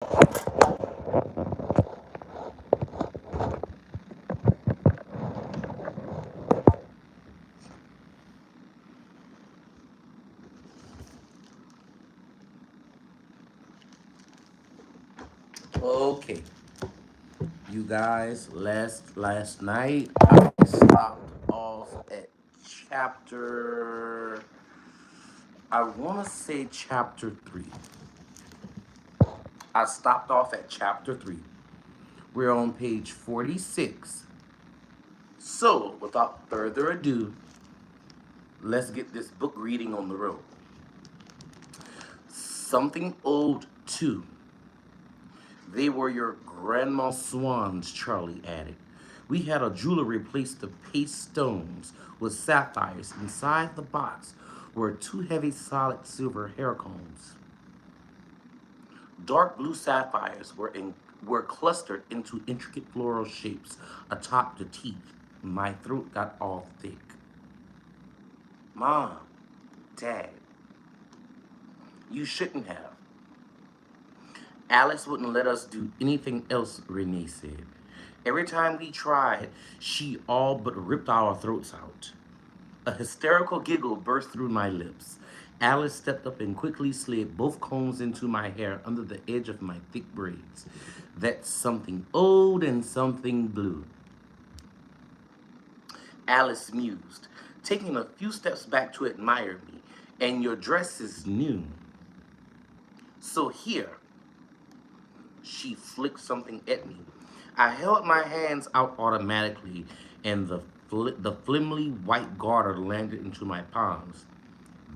Okay, you guys, last night I stopped off at chapter. I want to say chapter 3. I stopped off at chapter 3. We're on page 46. So, without further ado, let's get this book reading on the road. Something old too. They were your grandma's swans, Charlie added. We had a jeweler replace the paste stones with sapphires. Inside the box were two heavy solid silver hair combs. Dark blue sapphires were clustered into intricate floral shapes atop the teeth. My throat got all thick. Mom, Dad, you shouldn't have. Alice wouldn't let us do anything else, Renee said. Every time we tried, she all but ripped our throats out. A hysterical giggle burst through my lips. Alice stepped up and quickly slid both combs into my hair under the edge of my thick braids. That's something old and something blue. Alice mused, taking a few steps back to admire me. And your dress is new. So here, she flicked something at me. I held my hands out automatically, and the flimsy white garter landed into my palms.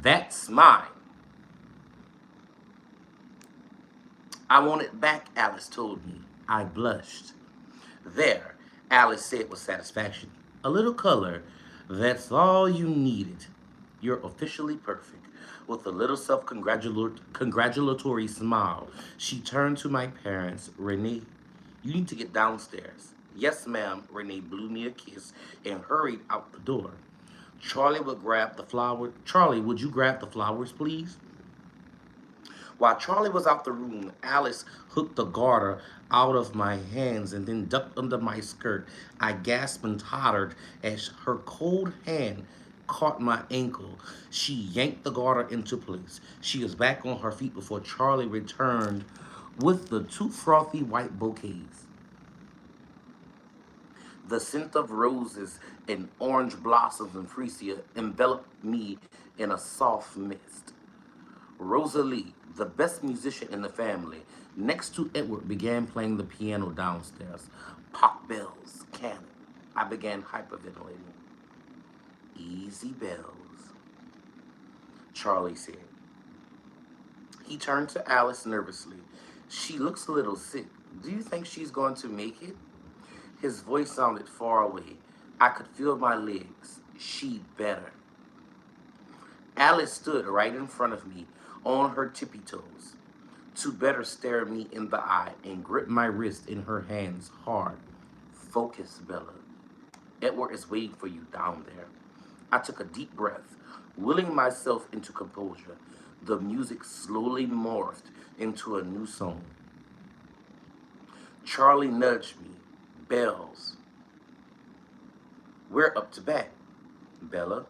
That's mine. I want it back, Alice told me. I blushed. There, Alice said with satisfaction. A little color, that's all you needed. You're officially perfect. With a little self-congratulatory smile, she turned to my parents. Renee, you need to get downstairs. Yes, ma'am. Renee blew me a kiss and hurried out the door. Charlie, would you grab the flowers, please? While Charlie was out the room, Alice hooked the garter out of my hands and then ducked under my skirt. I gasped and tottered as her cold hand caught my ankle. She yanked the garter into place. She was back on her feet before Charlie returned with the two frothy white bouquets. The scent of roses and orange blossoms and freesia enveloped me in a soft mist. Rosalie, the best musician in the family, next to Edward, began playing the piano downstairs. Pop bells, cannon. I began hyperventilating. Easy bells, Charlie said. He turned to Alice nervously. She looks a little sick. Do you think she's going to make it? His voice sounded far away. I could feel my legs. She'd better. Alice stood right in front of me on her tippy toes. To better stare me in the eye and grip my wrist in her hands hard. Focus, Bella. Edward is waiting for you down there. I took a deep breath, willing myself into composure. The music slowly morphed into a new song. Charlie nudged me. Bells. We're up to bat. Bella,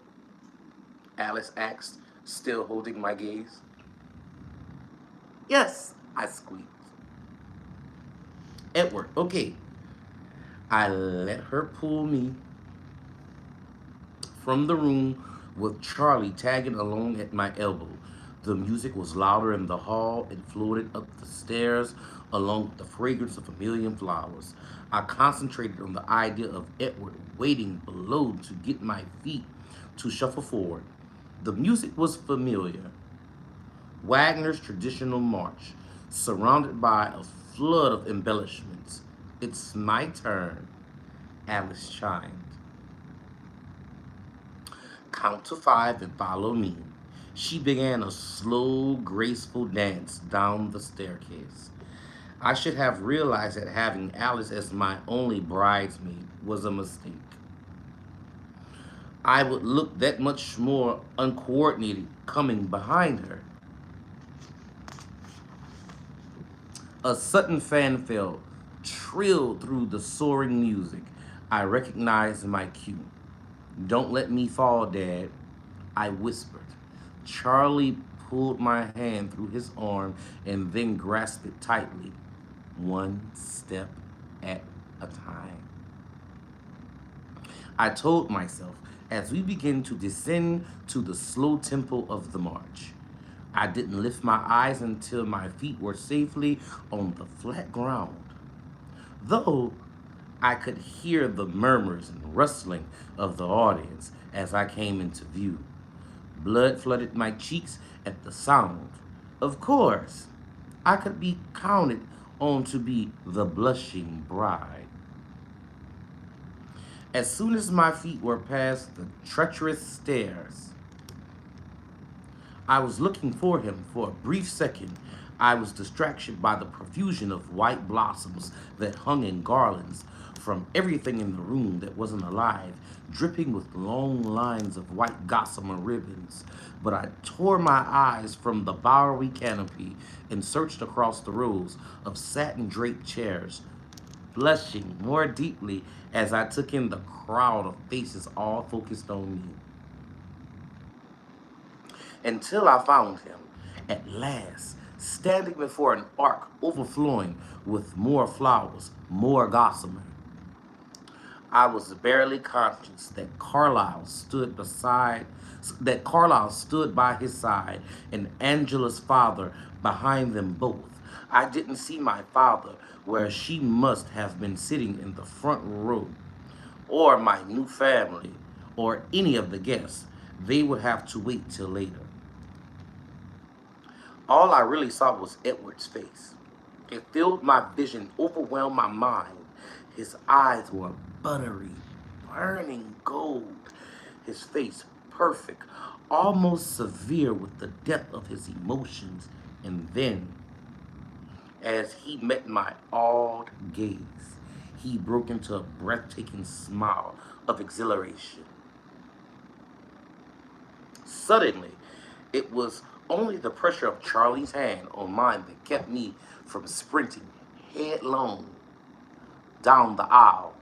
Alice asked, still holding my gaze. Yes, I squeaked. Edward, okay. I let her pull me from the room with Charlie tagging along at my elbow. The music was louder in the hall. It floated up the stairs along with the fragrance of a million flowers. I concentrated on the idea of Edward waiting below to get my feet to shuffle forward. The music was familiar. Wagner's traditional march, surrounded by a flood of embellishments. It's my turn, Alice chimed. Count to five and follow me. She began a slow, graceful dance down the staircase. I should have realized that having Alice as my only bridesmaid was a mistake. I would look that much more uncoordinated coming behind her. A sudden fanfare trilled through the soaring music. I recognized my cue. Don't let me fall, Dad, I whispered. Charlie pulled my hand through his arm and then grasped it tightly, one step at a time. I told myself as we began to descend to the slow tempo of the march. I didn't lift my eyes until my feet were safely on the flat ground, though I could hear the murmurs and rustling of the audience as I came into view. Blood flooded my cheeks at the sound. Of course, I could be counted on to be the blushing bride. As soon as my feet were past the treacherous stairs, I was looking for him for a brief second. I was distracted by the profusion of white blossoms that hung in garlands from everything in the room that wasn't alive, dripping with long lines of white gossamer ribbons. But I tore my eyes from the bowery canopy and searched across the rows of satin draped chairs, blushing more deeply as I took in the crowd of faces all focused on me until I found him, at last, standing before an ark overflowing with more flowers, more gossamer. I was barely conscious that Carlyle stood by his side and Angela's father behind them both. I didn't see my father where she must have been sitting in the front row, or my new family, or any of the guests. They would have to wait till later. All I really saw was Edward's face. It filled my vision, overwhelmed my mind. His eyes were buttery, burning gold. His face perfect, almost severe with the depth of his emotions. And then, as he met my awed gaze, he broke into a breathtaking smile of exhilaration. Suddenly, it was only the pressure of Charlie's hand on mine that kept me from sprinting headlong down the aisle.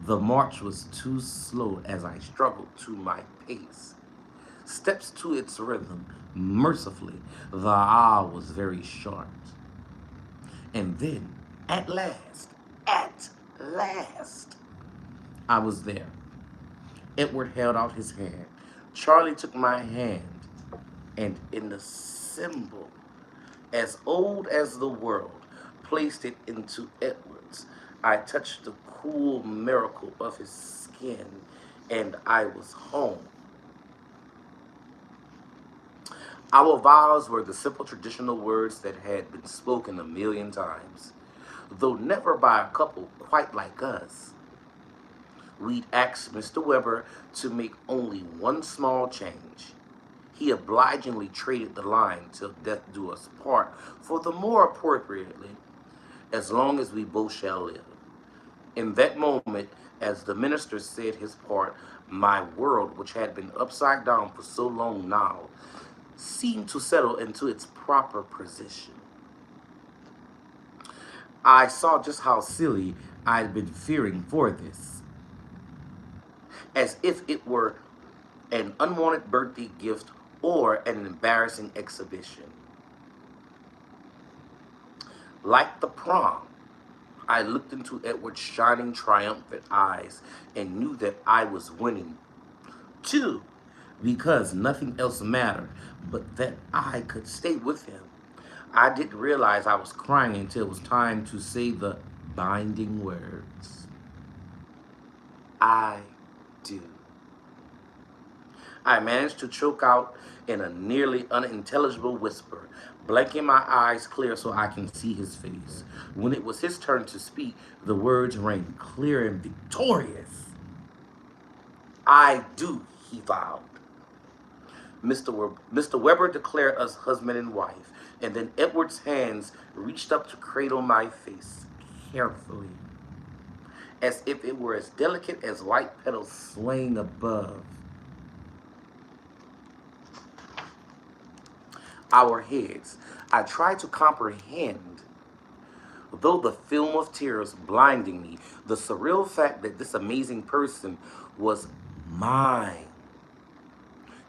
The march was too slow as I struggled to my pace. Steps to its rhythm, mercifully, the aisle was very short. And then, at last, I was there. Edward held out his hand. Charlie took my hand, and in the symbol as old as the world, placed it into Edward's. I touched the cool miracle of his skin, and I was home. Our vows were the simple traditional words that had been spoken a million times, though never by a couple quite like us. We'd asked Mr. Weber to make only one small change. He obligingly traded the line till death do us part for the more appropriately, as long as we both shall live. In that moment, as the minister said his part, my world, which had been upside down for so long now, seemed to settle into its proper position. I saw just how silly I'd been fearing for this, as if it were an unwanted birthday gift or an embarrassing exhibition. Like the prom, I looked into Edward's shining, triumphant eyes and knew that I was winning, too, because nothing else mattered but that I could stay with him. I didn't realize I was crying until it was time to say the binding words. I do. I managed to choke out in a nearly unintelligible whisper, blanking my eyes clear so I can see his face. When it was his turn to speak, the words rang clear and victorious. I do, he vowed. Mr. Weber declared us husband and wife, and then Edward's hands reached up to cradle my face carefully, as if it were as delicate as white petals swaying above our heads. I tried to comprehend Though the film of tears blinding me, the surreal fact that this amazing person was mine.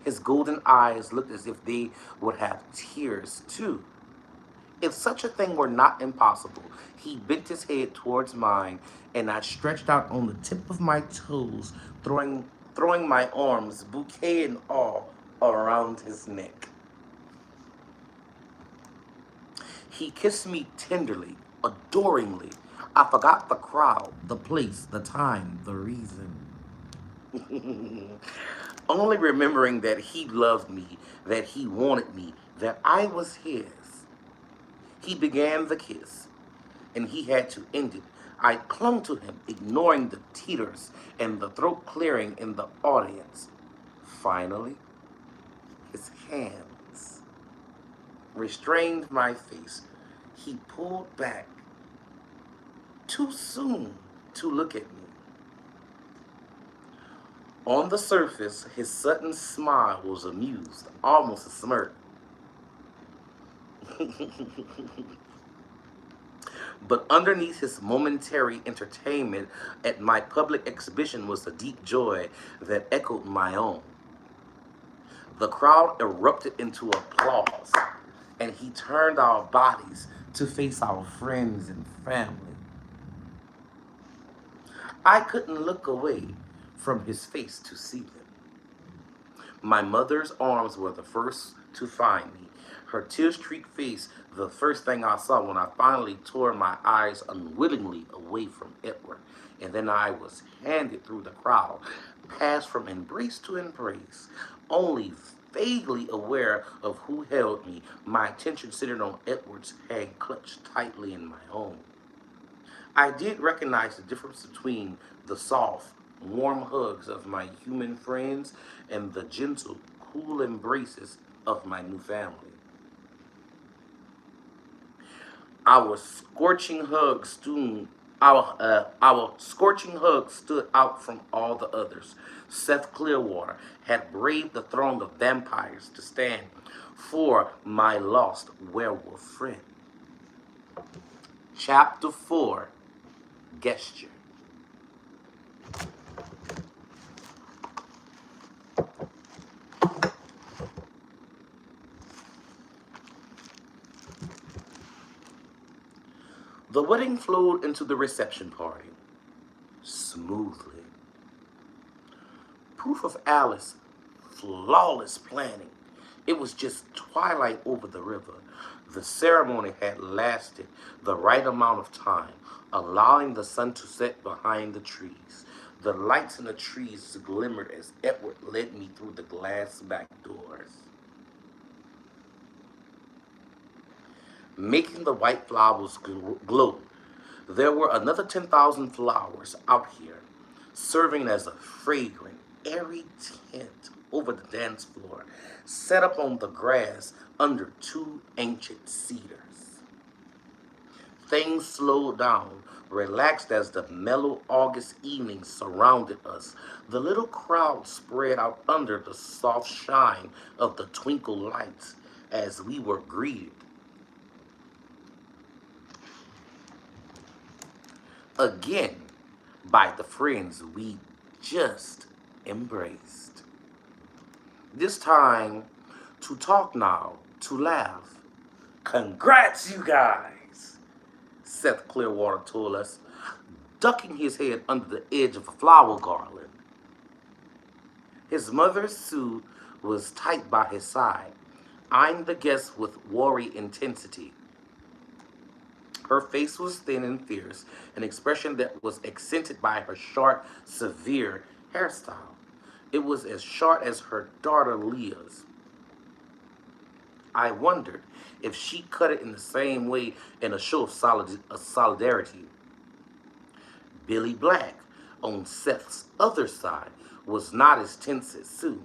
His golden eyes looked as if they would have tears too. If such a thing were not impossible, he bent his head towards mine, and I stretched out on the tip of my toes, throwing my arms, bouquet and all, around his neck. He kissed me tenderly, adoringly. I forgot the crowd, the place, the time, the reason. Only remembering that he loved me, that he wanted me, that I was his. He began the kiss, and he had to end it. I clung to him, ignoring the teeters and the throat clearing in the audience. Finally, his hands restrained my face. He pulled back too soon to look at me. On the surface, his sudden smile was amused, almost a smirk. But underneath his momentary entertainment at my public exhibition was a deep joy that echoed my own. The crowd erupted into applause, and he turned our bodies to face our friends and family. I couldn't look away from his face to see them. My mother's arms were the first to find me. Her tear-streaked face, the first thing I saw when I finally tore my eyes unwillingly away from Edward. And then I was handed through the crowd, passed from embrace to embrace, only vaguely aware of who held me, my attention centered on Edward's hand clutched tightly in my own. I did recognize the difference between the soft, warm hugs of my human friends and the gentle, cool embraces of my new family. Our scorching hug stood, our scorching hug stood out from all the others. Seth Clearwater had braved the throng of vampires to stand for my lost werewolf friend. Chapter 4, Gesture. The wedding flowed into the reception party smoothly. Proof of Alice's flawless planning. It was just twilight over the river. The ceremony had lasted the right amount of time, allowing the sun to set behind the trees. The lights in the trees glimmered as Edward led me through the glass back doors, making the white flowers glow. There were another 10,000 flowers out here, serving as a fragrant, airy tent over the dance floor, set up on the grass under two ancient cedars. Things slowed down, relaxed as the mellow August evening surrounded us. The little crowd spread out under the soft shine of the twinkle lights as we were greeted again by the friends we just embraced. This time to talk now, to laugh. Congrats, you guys, Seth Clearwater told us, ducking his head under the edge of a flower garland. His mother, Sue, was tight by his side, eyeing the guests with wary intensity. Her face was thin and fierce, an expression that was accented by her short, severe hairstyle. It was as short as her daughter Leah's. I wondered if she cut it in the same way in a show of solidarity. Billy Black, on Seth's other side, was not as tense as Sue.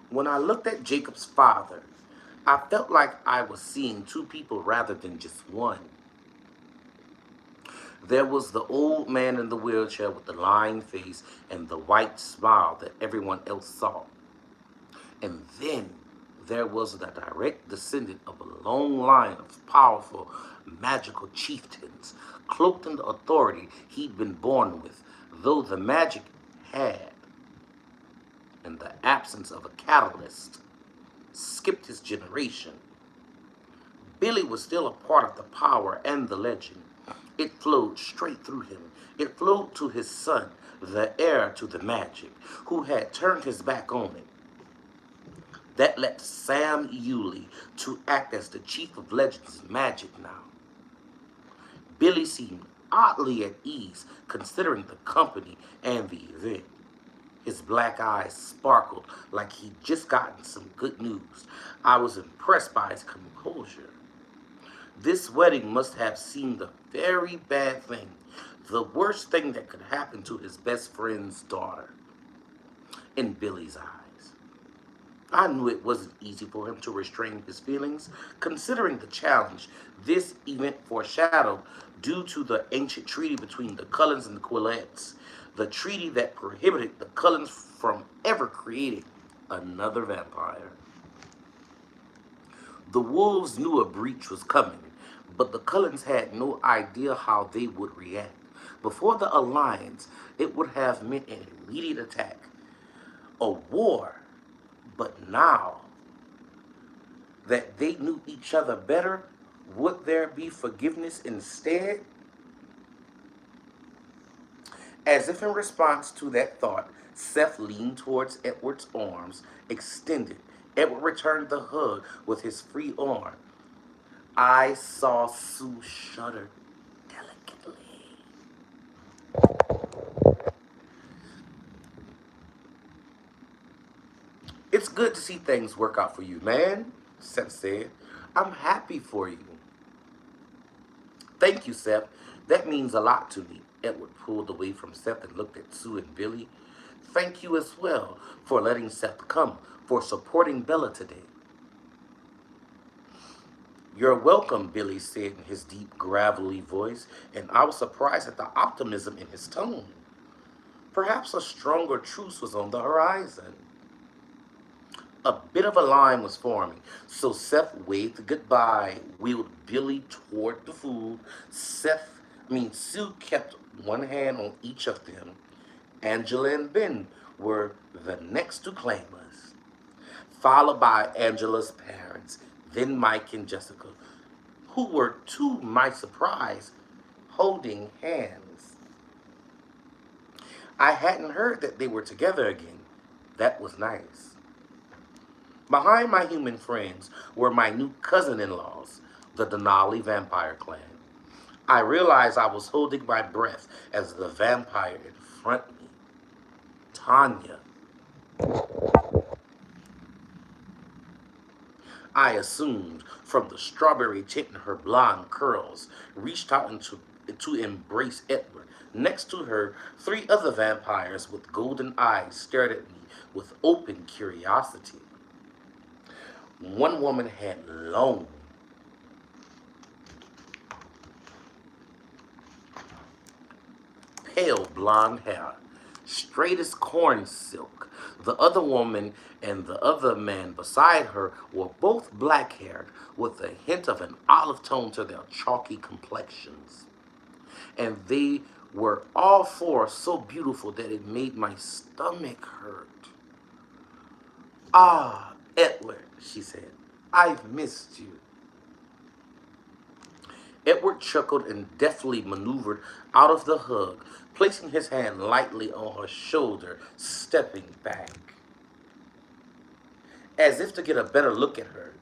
When I looked at Jacob's father, I felt like I was seeing two people rather than just one. There was the old man in the wheelchair with the lined face and the white smile that everyone else saw. And then there was the direct descendant of a long line of powerful, magical chieftains, cloaked in the authority he'd been born with, though the magic had, in the absence of a catalyst, skipped his generation. Billy was still a part of the power and the legend. It flowed straight through him. It flowed to his son, the heir to the magic, who had turned his back on it. That left Sam Yulee to act as the chief of Legends Magic now. Billy seemed oddly at ease considering the company and the event. His black eyes sparkled like he'd just gotten some good news. I was impressed by his composure. This wedding must have seemed a very bad thing, the worst thing that could happen to his best friend's daughter, in Billy's eyes. I knew it wasn't easy for him to restrain his feelings, considering the challenge this event foreshadowed due to the ancient treaty between the Cullens and the Quillettes, the treaty that prohibited the Cullens from ever creating another vampire. The wolves knew a breach was coming, but the Cullens had no idea how they would react. Before the alliance, it would have meant an immediate attack, a war. But now that they knew each other better, would there be forgiveness instead? As if in response to that thought, Seth leaned towards Edward's arms, extended. Edward returned the hug with his free arm. I saw Sue shudder delicately. It's good to see things work out for you, man, Seth said. I'm happy for you. Thank you, Seth. That means a lot to me. Edward pulled away from Seth and looked at Sue and Billy. Thank you as well for letting Seth come, for supporting Bella today. You're welcome, Billy said in his deep, gravelly voice, and I was surprised at the optimism in his tone. Perhaps a stronger truce was on the horizon. A bit of a line was forming, so Seth waved goodbye, wheeled Billy toward the food. Sue kept one hand on each of them. Angela and Ben were the next to claim us, followed by Angela's parents, then Mike and Jessica, who were, to my surprise, holding hands. I hadn't heard that they were together again. That was nice. Behind my human friends were my new cousin-in-laws, the Denali vampire clan. I realized I was holding my breath as the vampire in front of me, Tanya. I assumed, from the strawberry tint in her blonde curls, reached out to embrace Edward. Next to her, three other vampires with golden eyes stared at me with open curiosity. One woman had long, pale blonde hair, straight as corn silk. The other woman and the other man beside her were both black-haired, with a hint of an olive tone to their chalky complexions. And they were all four so beautiful that it made my stomach hurt. Ah, Edward, she said, I've missed you. Edward chuckled and deftly maneuvered out of the hug, placing his hand lightly on her shoulder, stepping back, as if to get a better look at her.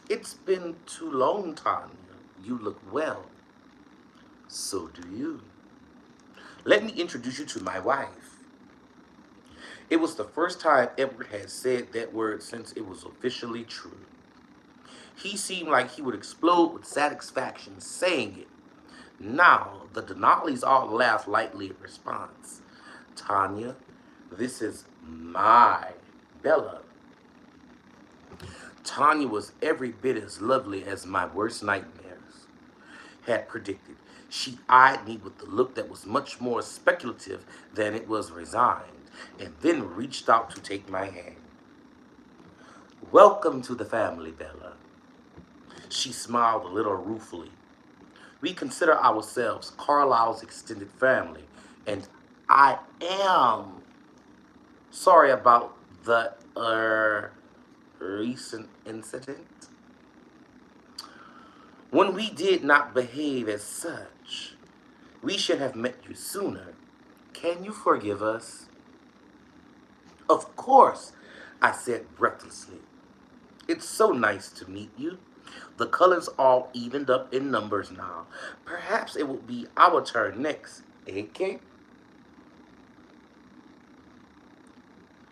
It's been too long, Tanya. You look well. So do you. Let me introduce you to my wife. It was the first time Edward had said that word since it was officially true. He seemed like he would explode with satisfaction saying it. Now, the Denali's all laughed lightly in response. Tanya, this is my Bella. Tanya was every bit as lovely as my worst nightmares had predicted. She eyed me with the look that was much more speculative than it was resigned, and then reached out to take my hand. Welcome to the family, Bella. She smiled a little ruefully. We consider ourselves Carlisle's extended family, and I am sorry about the recent incident. When we did not behave as such, we should have met you sooner. Can you forgive us? Of course, I said breathlessly. It's so nice to meet you. The colors all evened up in numbers now. Perhaps it will be our turn next, eh, Kate?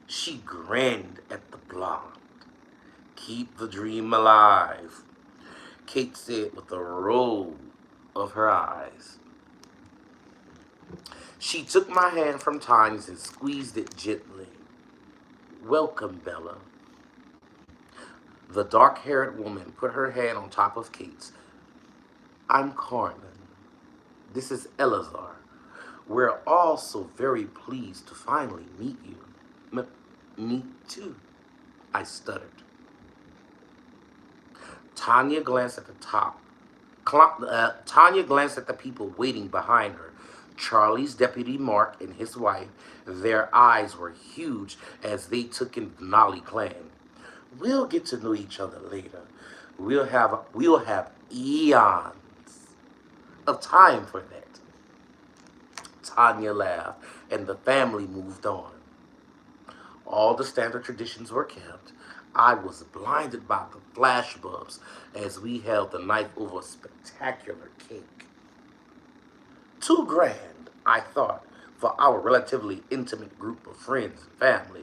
She grinned at the blonde. Keep the dream alive, Kate said with a roll of her eyes. She took my hand from Tiny's and squeezed it gently. Welcome, Bella. The dark-haired woman put her hand on top of Kate's. I'm Carmen. This is Eleazar. We're all so very pleased to finally meet you. Me too, I stuttered. Tanya glanced at the top. Tanya glanced at the people waiting behind her. Charlie's deputy Mark and his wife, their eyes were huge as they took in the Nolly clan. We'll get to know each other later. We'll have eons of time for that. Tanya laughed, and the family moved on. All the standard traditions were kept. I was blinded by the flashbulbs as we held the knife over a spectacular cake. Too grand, I thought, for our relatively intimate group of friends and family.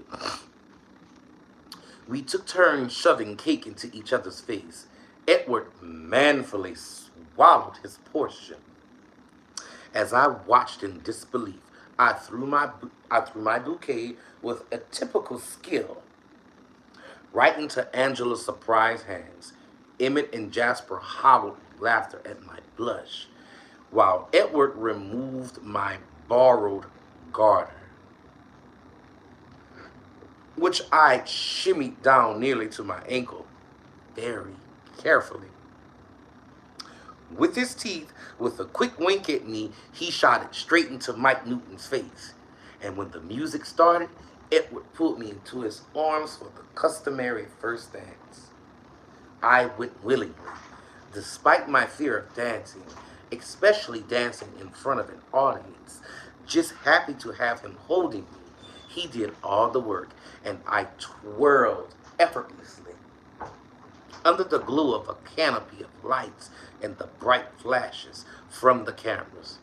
We took turns shoving cake into each other's face. Edward manfully swallowed his portion. As I watched in disbelief, I threw my bouquet with a typical skill right into Angela's surprised hands. Emmett and Jasper howled with laughter at my blush, while Edward removed my borrowed garter, which I shimmied down nearly to my ankle very carefully. With his teeth, with a quick wink at me, he shot it straight into Mike Newton's face. And when the music started, Edward pulled me into his arms for the customary first dance. I went willingly, despite my fear of dancing, especially dancing in front of an audience, just happy to have him holding me. He did all the work, and I twirled effortlessly under the glow of a canopy of lights and the bright flashes from the cameras.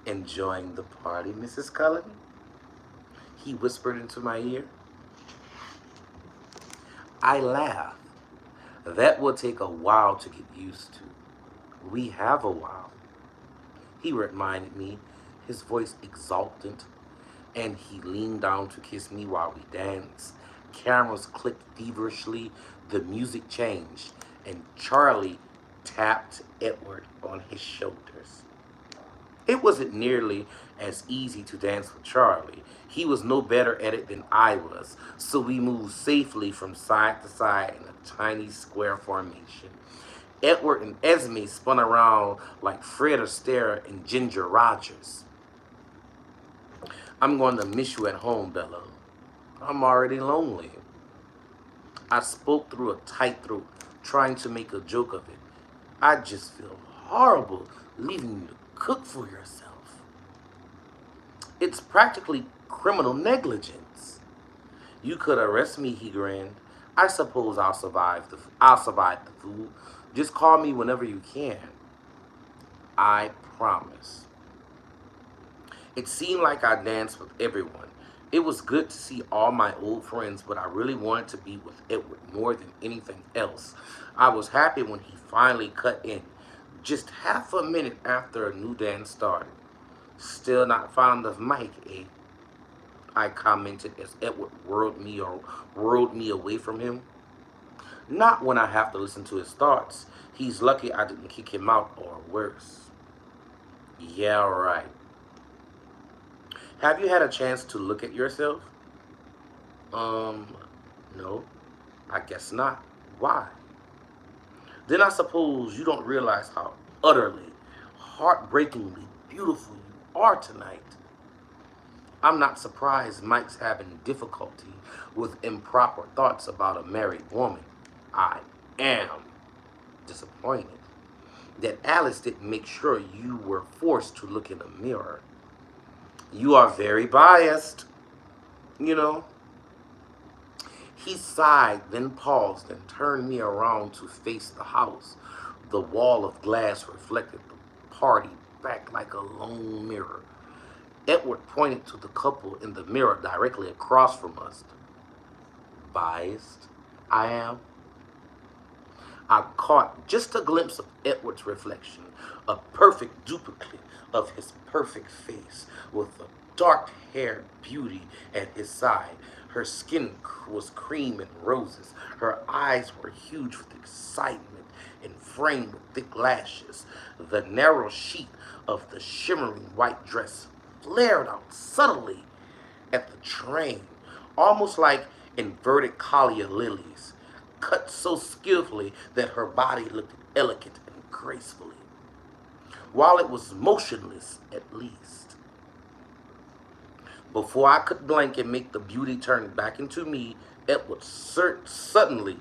Enjoying the party, Mrs. Cullen? He whispered into my ear. I laughed. That will take a while to get used to. We have a while, he reminded me, his voice exultant, and he leaned down to kiss me while we danced. Cameras clicked feverishly, the music changed, and Charlie tapped Edward on his shoulders. It wasn't nearly as easy to dance with Charlie. He was no better at it than I was, so we moved safely from side to side in a tiny square formation. Edward and Esme spun around like Fred Astaire and Ginger Rogers. I'm going to miss you at home, Bella. I'm already lonely. I spoke through a tight throat, trying to make a joke of it. I just feel horrible leaving you to cook for yourself. It's practically criminal negligence. You could arrest me, he grinned. I suppose I'll survive the food. Just call me whenever you can. I promise. It seemed like I danced with everyone. It was good to see all my old friends, but I really wanted to be with Edward more than anything else. I was happy when he finally cut in, just half a minute after a new dance started. Still not fond of Mike, eh? I commented as Edward whirled me away from him. Not when I have to listen to his thoughts. He's lucky I didn't kick him out or worse. Yeah, right. Have you had a chance to look at yourself? Um, no, I guess not. Why? Then I suppose you don't realize how utterly, heartbreakingly beautiful you are tonight. I'm not surprised Mike's having difficulty with improper thoughts about a married woman. I am disappointed that Alice didn't make sure you were forced to look in a mirror. You are very biased, you know. He sighed, then paused and turned me around to face the house. The wall of glass reflected the party back like a lone mirror. Edward pointed to the couple in the mirror directly across from us. Biased, I am. I caught just a glimpse of Edward's reflection, a perfect duplicate of his perfect face, with a dark-haired beauty at his side. Her skin was cream and roses. Her eyes were huge with excitement and framed with thick lashes. The narrow sheet of the shimmering white dress flared out subtly at the train, almost like inverted collier lilies, cut so skillfully that her body looked elegant and gracefully, while it was motionless at least. Before I could blink and make the beauty turn back into me, Edward suddenly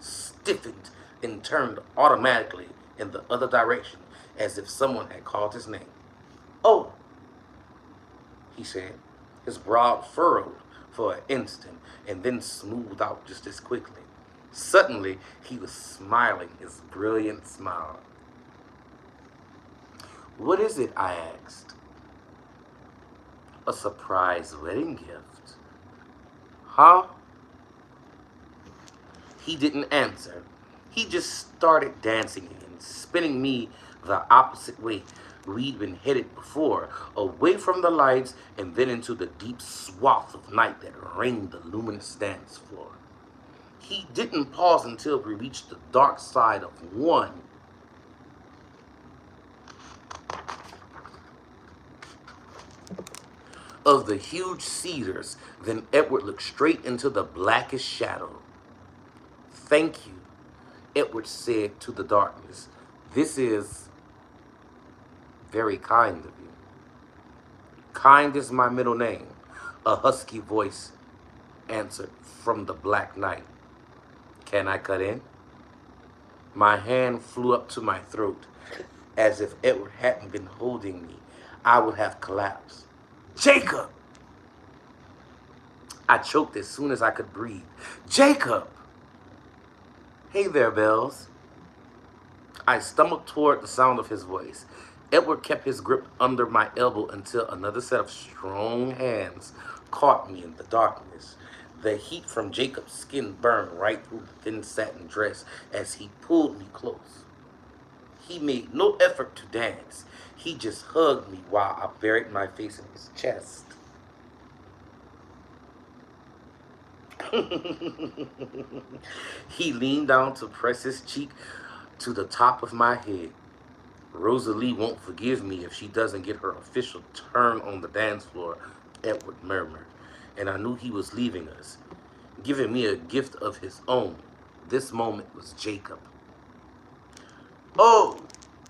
stiffened and turned automatically in the other direction, as if someone had called his name. "Oh," he said, his brow furrowed for an instant and then smoothed out just as quickly. Suddenly, he was smiling his brilliant smile. "What is it?" I asked. "A surprise wedding gift." "Huh?" He didn't answer. He just started dancing and spinning me the opposite way we'd been headed before, away from the lights and then into the deep swath of night that ringed the luminous dance floor. He didn't pause until we reached the dark side of one of the huge cedars. Then Edward looked straight into the blackest shadow. "Thank you," Edward said to the darkness. "This is very kind of you." "Kind is my middle name," a husky voice answered from the black night. "Can I cut in?" My hand flew up to my throat. As if Edward hadn't been holding me, I would have collapsed. "Jacob!" I choked as soon as I could breathe. "Jacob!" "Hey there, Bells." I stumbled toward the sound of his voice. Edward kept his grip under my elbow until another set of strong hands caught me in the darkness. The heat from Jacob's skin burned right through the thin satin dress as he pulled me close. He made no effort to dance. He just hugged me while I buried my face in his chest. He leaned down to press his cheek to the top of my head. "Rosalie won't forgive me if she doesn't get her official turn on the dance floor," Edward murmured, and I knew he was leaving us, giving me a gift of his own. This moment was Jacob. "Oh,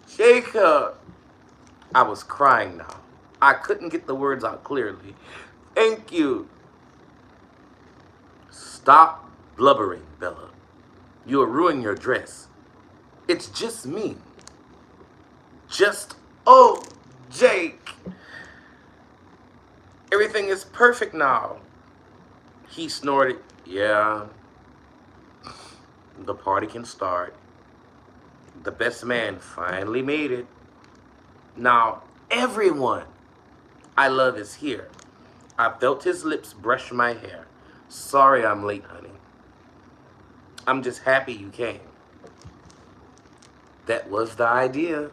Jacob!" I was crying now. I couldn't get the words out clearly. "Thank you." "Stop blubbering, Bella. You'll ruin your dress. It's just me." "Just, oh, Jake. Everything is perfect now." He snorted. "Yeah, the party can start. The best man finally made it. Now, everyone I love is here." I felt his lips brush my hair. "Sorry I'm late, honey. I'm just happy you came." That was the idea.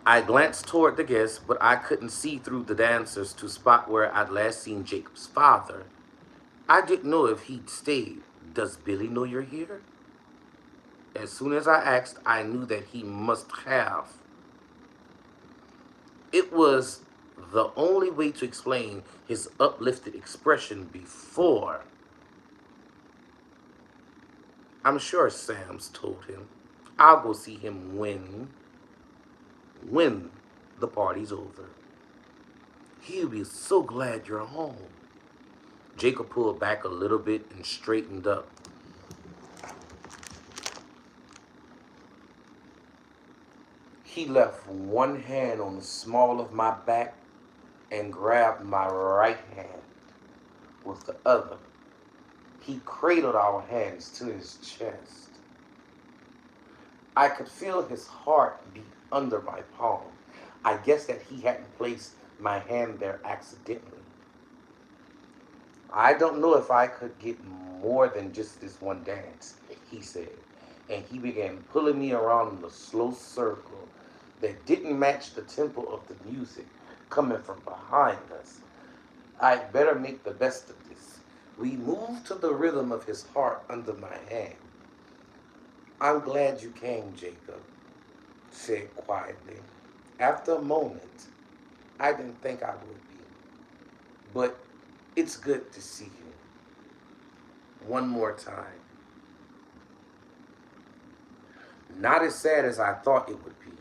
I glanced toward the guests, but I couldn't see through the dancers to spot where I'd last seen Jacob's father. I didn't know if he'd stayed. "Does Billy know you're here?" As soon as I asked, I knew that he must have. It was the only way to explain his uplifted expression before. "I'm sure Sam's told him. I'll go see him when." when the party's over. He'll be so glad you're home. Jacob pulled back a little bit and straightened up. He left one hand on the small of my back and grabbed my right hand with the other. He cradled our hands to his chest. I could feel his heart beat under my palm. I guess that he hadn't placed my hand there accidentally. I don't know if I could get more than just this one dance, he said, and he began pulling me around in a slow circle that didn't match the tempo of the music coming from behind us. I'd better make the best of this. We moved to the rhythm of his heart under my hand. I'm glad you came, Jacob, said quietly. After a moment, I didn't think I would be, but it's good to see you. One more time. Not as sad as I thought it would be.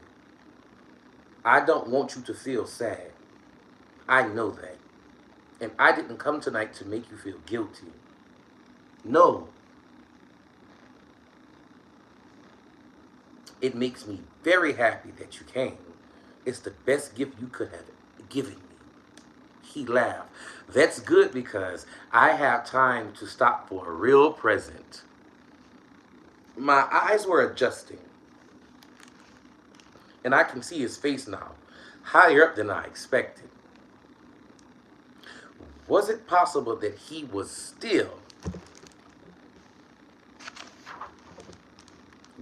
I don't want you to feel sad. I know that. And I didn't come tonight to make you feel guilty. No. It makes me very happy that you came. It's the best gift you could have given me. He laughed. That's good because I have time to stop for a real present. My eyes were adjusting, and I can see his face now, higher up than I expected. Was it possible that he was still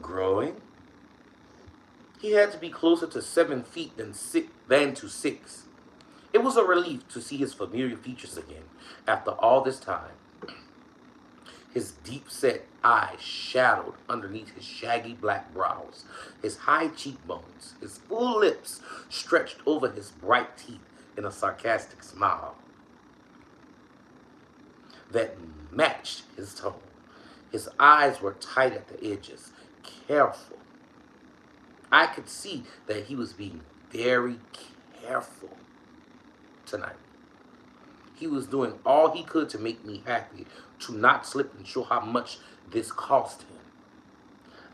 growing? He had to be closer to 7 feet than to 6. It was a relief to see his familiar features again after all this time. His deep-set eyes shadowed underneath his shaggy black brows, his high cheekbones, his full lips stretched over his bright teeth in a sarcastic smile that matched his tone. His eyes were tight at the edges, careful. I could see that he was being very careful tonight. He was doing all he could to make me happy, to not slip and show how much this cost him.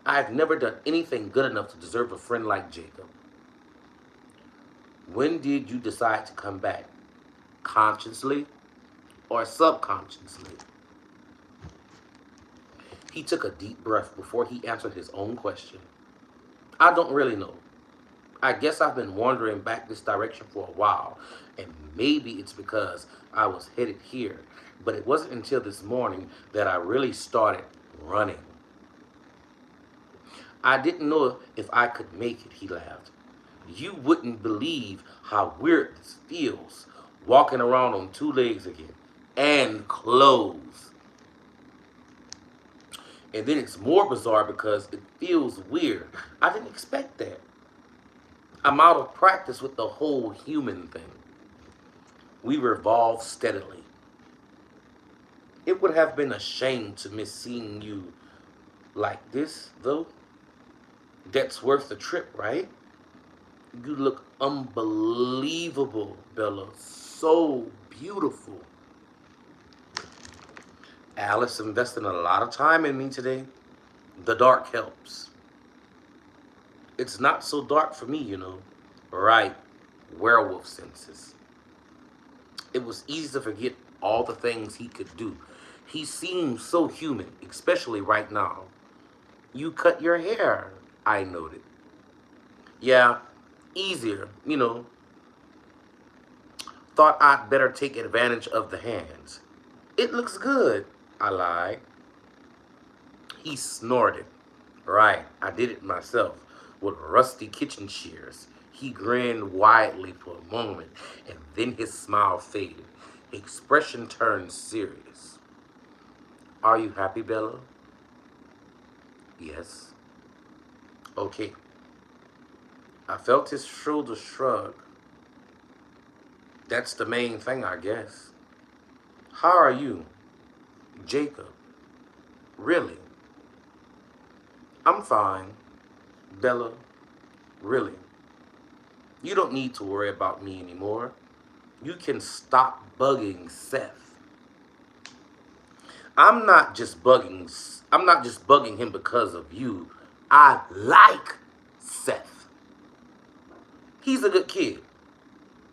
I've never done anything good enough to deserve a friend like Jacob. When did you decide to come back? Consciously or subconsciously? He took a deep breath before he answered his own question. I don't really know. I guess I've been wandering back this direction for a while, and maybe it's because I was headed here, but it wasn't until this morning that I really started running. I didn't know if I could make it, he laughed. You wouldn't believe how weird this feels, walking around on 2 legs again, and clothes. And then it's more bizarre because it feels weird. I didn't expect that. I'm out of practice with the whole human thing. We revolve steadily. It would have been a shame to miss seeing you like this, though. That's worth the trip, right? You look unbelievable, Bella. So beautiful. Alice invested a lot of time in me today. The dark helps. It's not so dark for me, you know. Right, werewolf senses. It was easy to forget all the things he could do. He seems so human, especially right now. You cut your hair, I noted. Yeah, easier, you know. Thought I'd better take advantage of the hands. It looks good, I lied. He snorted. Right, I did it myself with rusty kitchen shears. He grinned widely for a moment, and then his smile faded. His expression turned serious. Are you happy, Bella? Yes. Okay. I felt his shoulder shrug. That's the main thing, I guess. How are you? Jacob. Really? I'm fine. Bella. Really? You don't need to worry about me anymore. You can stop bugging Seth. I'm not just bugging him because of you. I like Seth. He's a good kid.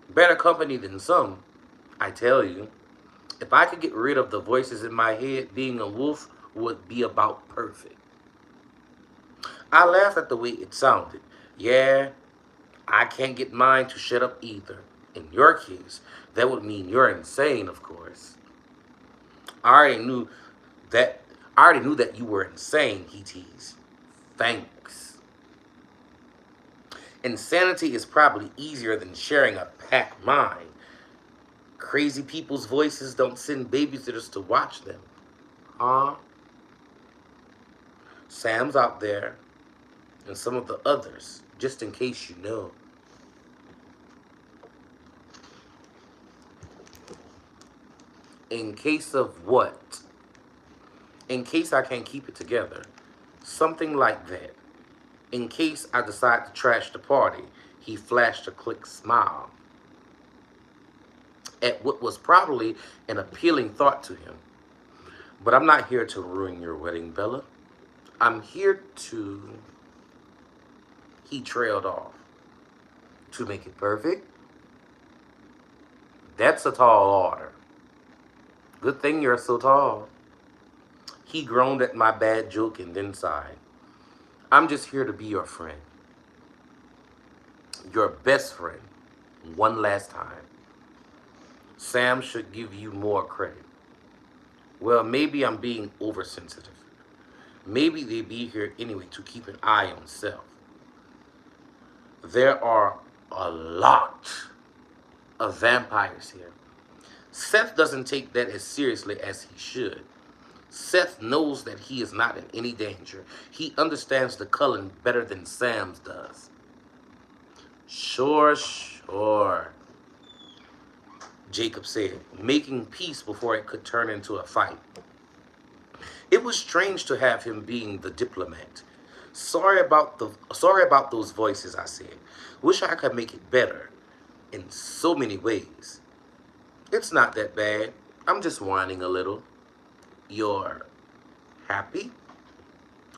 Better company than some, I tell you. If I could get rid of the voices in my head, being a wolf would be about perfect. I laughed at the way it sounded. Yeah, I can't get mine to shut up either. In your case, that would mean you're insane, of course. I already knew that I already knew that you were insane, he teased. Thanks. Insanity is probably easier than sharing a pack mind. Crazy people's voices don't send babysitters to watch them. Huh? Sam's out there, and some of the others, just in case you know. In case of what? In case I can't keep it together. Something like that. In case I decide to trash the party, he flashed a quick smile at what was probably an appealing thought to him. But I'm not here to ruin your wedding, Bella. I'm here to... He trailed off. To make it perfect? That's a tall order. Good thing you're so tall. He groaned at my bad joke and then sighed. I'm just here to be your friend. Your best friend. One last time. Sam should give you more credit. Well, maybe I'm being oversensitive. Maybe they be here anyway to keep an eye on Seth. There are a lot of vampires here. Seth doesn't take that as seriously as he should. Seth knows that he is not in any danger. He understands the Cullen better than Sam's does. Sure, Jacob said, making peace before it could turn into a fight. It was strange to have him being the diplomat. Sorry about those voices, I said. Wish I could make it better in so many ways. It's not that bad. I'm just whining a little. You're happy?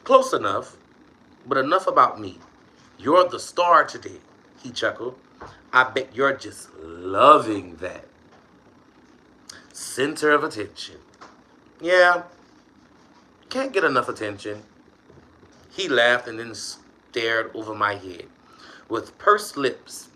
Close enough, but enough about me. You're the star today, he chuckled. I bet you're just loving that. Center of attention. Yeah, can't get enough attention. He laughed and then stared over my head. With pursed lips,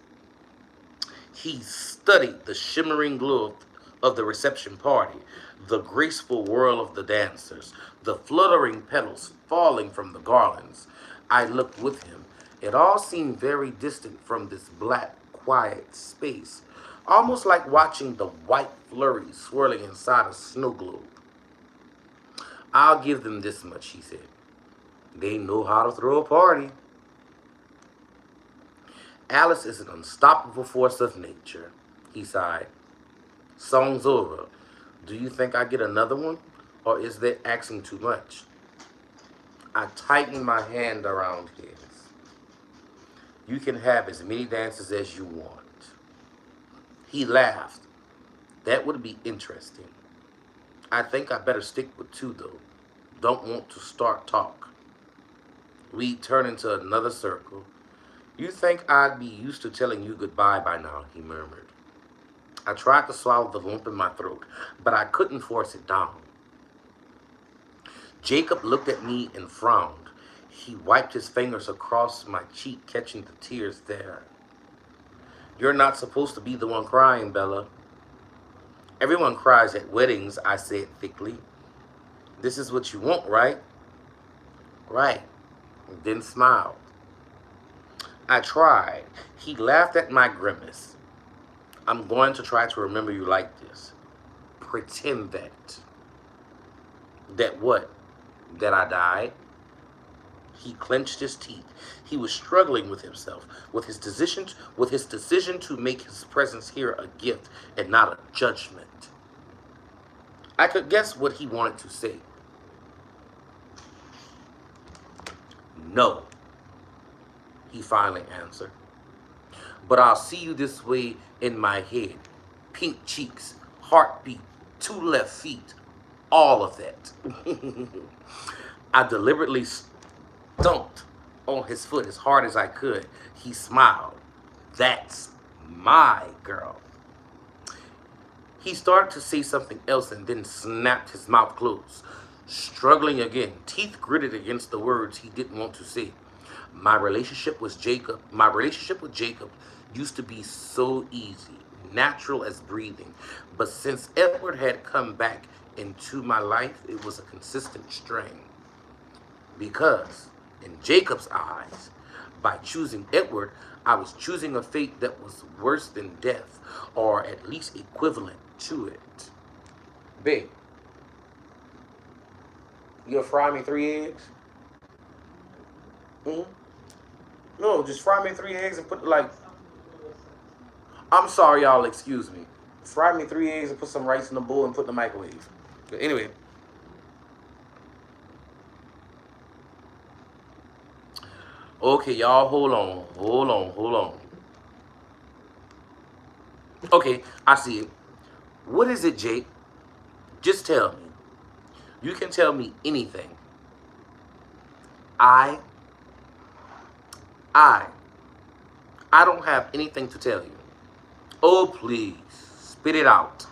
he studied the shimmering glow of the reception party, the graceful whirl of the dancers, the fluttering petals falling from the garlands. I looked with him. It all seemed very distant from this black, quiet space, almost like watching the white flurry swirling inside a snow globe. I'll give them this much, he said. They know how to throw a party. Alice is an unstoppable force of nature, he sighed. Song's over. Do you think I get another one? Or is that asking too much? I tightened my hand around his. You can have as many dances as you want. He laughed. That would be interesting. I think I better stick with two, though. Don't want to start talk. We turn into another circle. You think I'd be used to telling you goodbye by now, he murmured. I tried to swallow the lump in my throat, but I couldn't force it down. Jacob looked at me and frowned. He wiped his fingers across my cheek, catching the tears there. You're not supposed to be the one crying, Bella. Everyone cries at weddings, I said thickly. This is what you want, right? Right. And then smiled. I tried. He laughed at my grimace. I'm going to try to remember you like this. Pretend that. That what? That I died? He clenched his teeth. He was struggling with himself, with his decision to make his presence here a gift and not a judgment. I could guess what he wanted to say. No, he finally answered. But I'll see you this way in my head. Pink cheeks, heartbeat, 2 left feet, all of that. I deliberately stomped on his foot as hard as I could. He smiled. That's my girl. He started to say something else and then snapped his mouth closed, struggling again, teeth gritted against the words he didn't want to say. My relationship with Jacob used to be so easy, natural as breathing. But since Edward had come back into my life, it was a consistent strain. Because, in Jacob's eyes, by choosing Edward, I was choosing a fate that was worse than death, or at least equivalent to it. Babe, you'll fry me 3 eggs? Hmm. No, just fry me 3 eggs and put like. I'm sorry, y'all. Excuse me. Fry me 3 eggs and put some rice in a bowl and put in the microwave. But anyway. Okay, y'all. Hold on. Okay, I see it. What is it, Jake? Just tell me. You can tell me anything. I I I don't have anything to tell you. Oh, please, spit it out.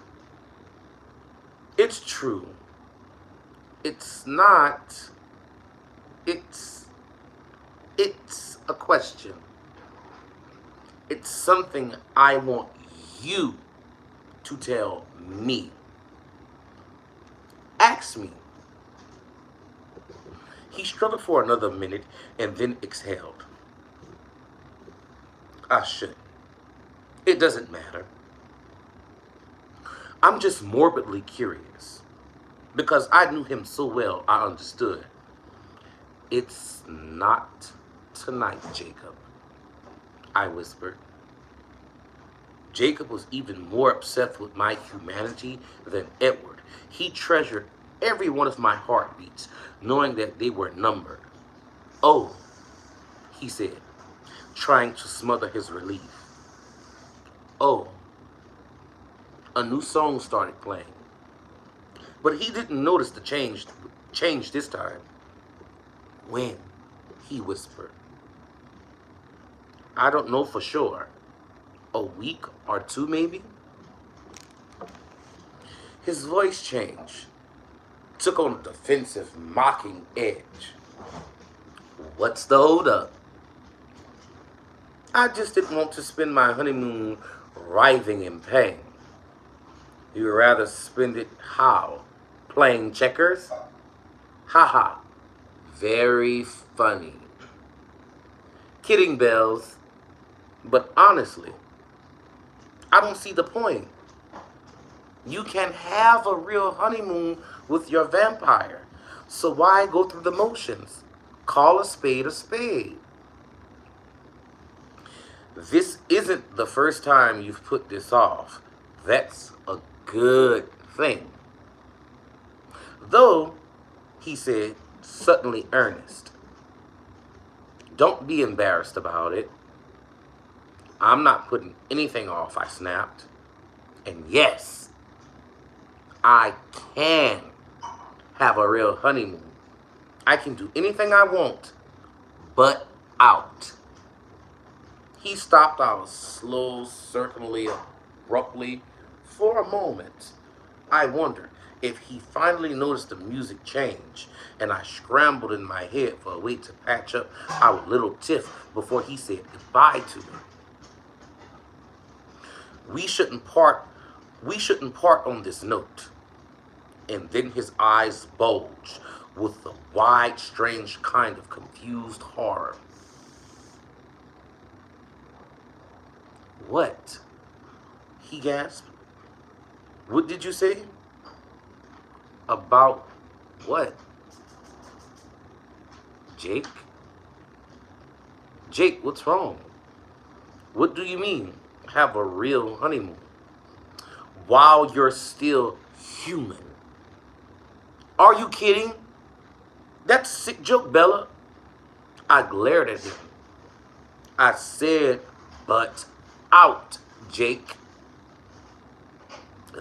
It's true. It's not. It's it's a question. It's something I want you to tell me. Ask me. He struggled for another minute and then exhaled. I should. It doesn't matter. I'm just morbidly curious. Because I knew him so well, I understood. It's not tonight, Jacob, I whispered. Jacob was even more upset with my humanity than Edward. He treasured every one of my heartbeats, knowing that they were numbered. Oh, he said, trying to smother his relief. Oh, a new song started playing. But he didn't notice the change this time. When? He whispered. I don't know for sure. A week or two, maybe? His voice changed, took on a defensive, mocking edge. What's the holdup? I just didn't want to spend my honeymoon writhing in pain. You'd rather spend it how? Playing checkers? Ha ha. Very funny. Kidding, Bells. But honestly, I don't see the point. You can have a real honeymoon with your vampire. So why go through the motions? Call a spade a spade. This isn't the first time you've put this off. That's a good thing. Though, he said, suddenly earnest. Don't be embarrassed about it. I'm not putting anything off, I snapped. And yes, I can have a real honeymoon. I can do anything I want, but out. He stopped out slow, certainly abruptly. For a moment, I wondered if he finally noticed the music change, and I scrambled in my head for a way to patch up our little tiff before he said goodbye to me. We shouldn't part on this note. And then his eyes bulged with a wide, strange kind of confused horror. What? He gasped. What did you say? About what? Jake? Jake, what's wrong? What do you mean, have a real honeymoon? While you're still human. Are you kidding? That's a sick joke, Bella. I glared at him. I said, but out, Jake.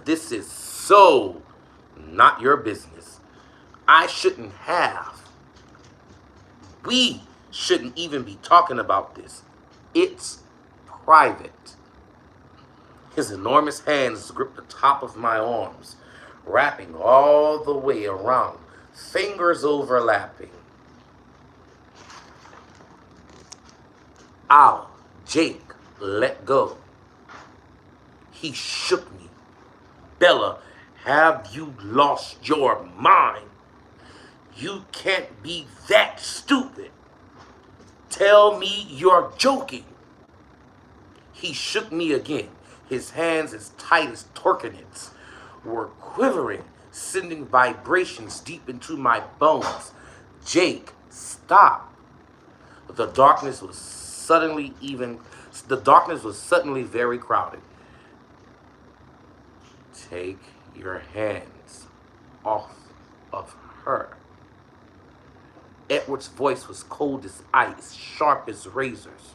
This is so not your business. I shouldn't have. We shouldn't even be talking about this. It's private. His enormous hands gripped the top of my arms, wrapping all the way around, fingers overlapping. Ow, Jake, let go. He shook me. Bella, have you lost your mind? You can't be that stupid. Tell me you're joking. He shook me again. His hands, as tight as torcanets, were quivering, sending vibrations deep into my bones. Jake, stop. The darkness was suddenly very crowded. Take your hands off of her. Edward's voice was cold as ice, sharp as razors.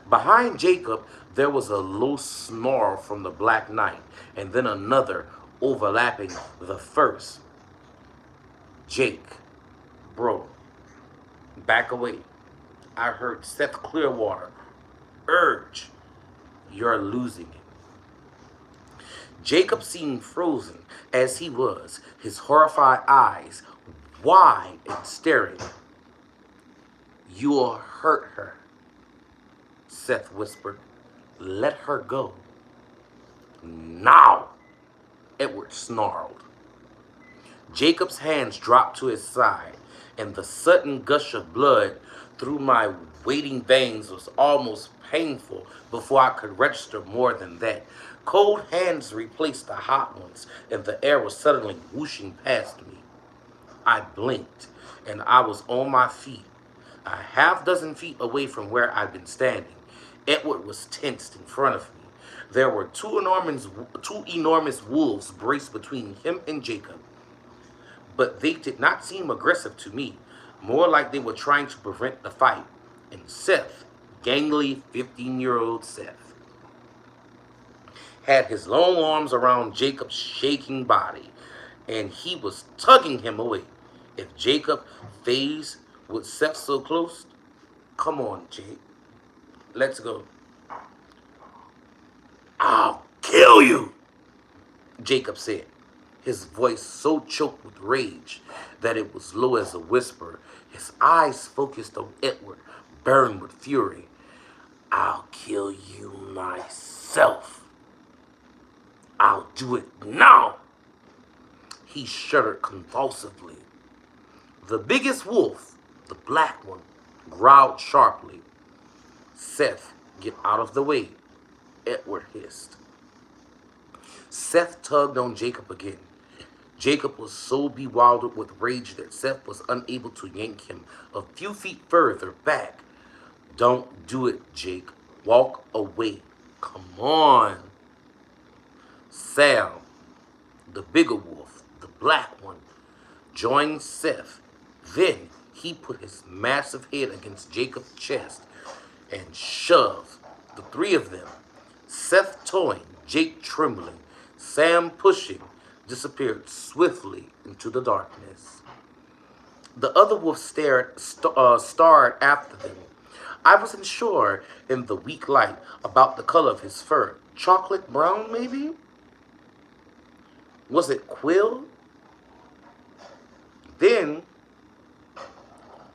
Behind Jacob, there was a low snarl from the Black Knight, and then another overlapping the first. Jake, bro, back away. I heard Seth Clearwater urge, you're losing it. Jacob seemed frozen as he was, his horrified eyes wide and staring. You'll hurt her, Seth whispered. Let her go. Now, Edward snarled. Jacob's hands dropped to his side, and the sudden gush of blood through my waiting veins was almost painful before I could register more than that. Cold hands replaced the hot ones, and the air was suddenly whooshing past me. I blinked, and I was on my feet, a half dozen feet away from where I'd been standing. Edward was tensed in front of me. There were two enormous wolves braced between him and Jacob. But they did not seem aggressive to me, more like they were trying to prevent the fight. And Seth, gangly 15-year-old Seth, had his long arms around Jacob's shaking body, and he was tugging him away. If Jacob phased with Seth so close, come on, Jake, let's go. I'll kill you, Jacob said, his voice so choked with rage that it was low as a whisper. His eyes focused on Edward, burned with fury. I'll kill you myself. I'll do it now. He shuddered convulsively. The biggest wolf, the black one, growled sharply. Seth, get out of the way, Edward hissed. Seth tugged on Jacob again. Jacob was so bewildered with rage that Seth was unable to yank him a few feet further back. Don't do it, Jake. Walk away. Come on. Sam, the bigger wolf, the black one, joined Seth. Then he put his massive head against Jacob's chest and shoved. The three of them, Seth towing, Jake trembling, Sam pushing, disappeared swiftly into the darkness. The other wolf starred after them. I wasn't sure in the weak light about the color of his fur. Chocolate brown, maybe? Was it quill? Then,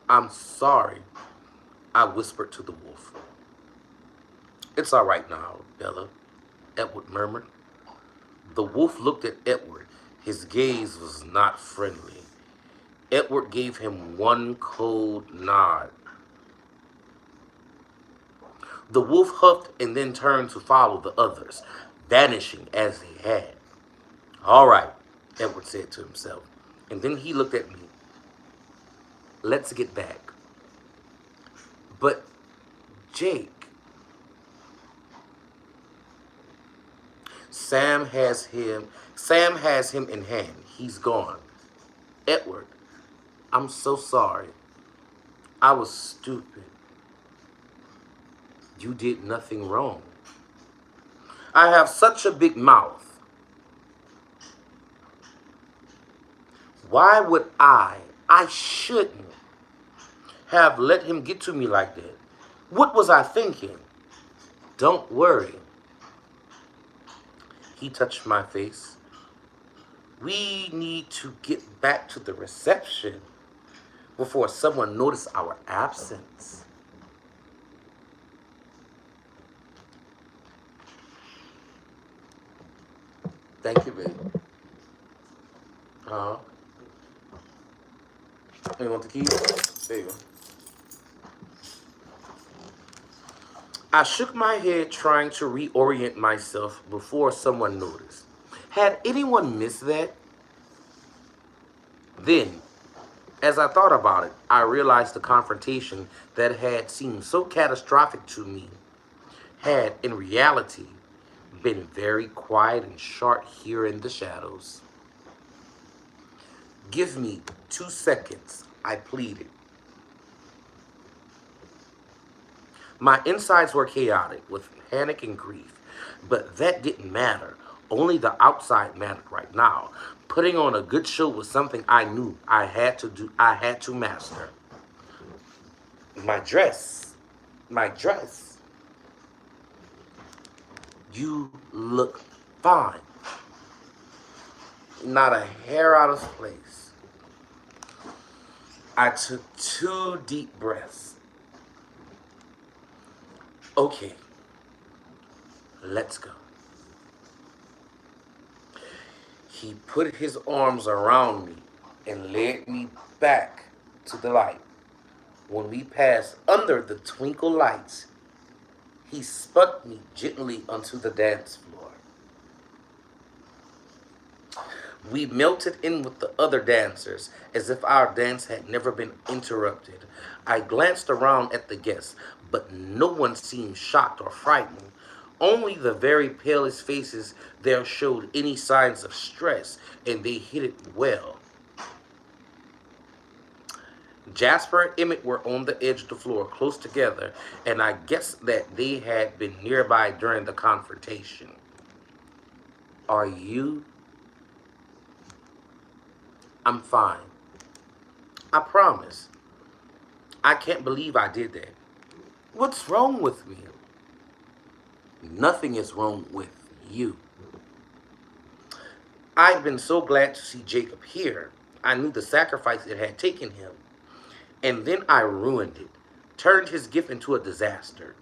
I'm sorry, I whispered to the wolf. It's all right now, Bella, Edward murmured. The wolf looked at Edward. His gaze was not friendly. Edward gave him one cold nod. The wolf huffed and then turned to follow the others, vanishing as they had. All right, Edward said to himself, and then he looked at me. Let's get back. But, Jake, Sam has him in hand. He's gone. Edward, I'm so sorry. I was stupid. You did nothing wrong. I have such a big mouth. Why would I shouldn't have let him get to me like that. What was I thinking? Don't worry. He touched my face. We need to get back to the reception before someone noticed our absence. Thank you, baby. Uh-huh. You want the keys? There you go. I shook my head, trying to reorient myself before someone noticed. Had anyone missed that? Then, as I thought about it, I realized the confrontation that had seemed so catastrophic to me had, in reality, been very quiet and short here in the shadows. Give me 2 seconds, I pleaded. My insides were chaotic with panic and grief, but that didn't matter. Only the outside mattered right now. Putting on a good show was something I knew I had to do, I had to master. My dress, my dress. You look fine. Not a hair out of place. I took 2 deep breaths. Okay, let's go. He put his arms around me and led me back to the light. When we passed under the twinkle lights, he spun me gently onto the dance floor. We melted in with the other dancers as if our dance had never been interrupted. I glanced around at the guests, but no one seemed shocked or frightened. Only the very palest faces there showed any signs of stress, and they hid it well. Jasper and Emmett were on the edge of the floor, close together, and I guessed that they had been nearby during the confrontation. Are you? I'm fine. I promise. I can't believe I did that. What's wrong with me? Nothing is wrong with you. I'd been so glad to see Jacob here. I knew the sacrifice it had taken him. And then I ruined it, turned his gift into a disaster.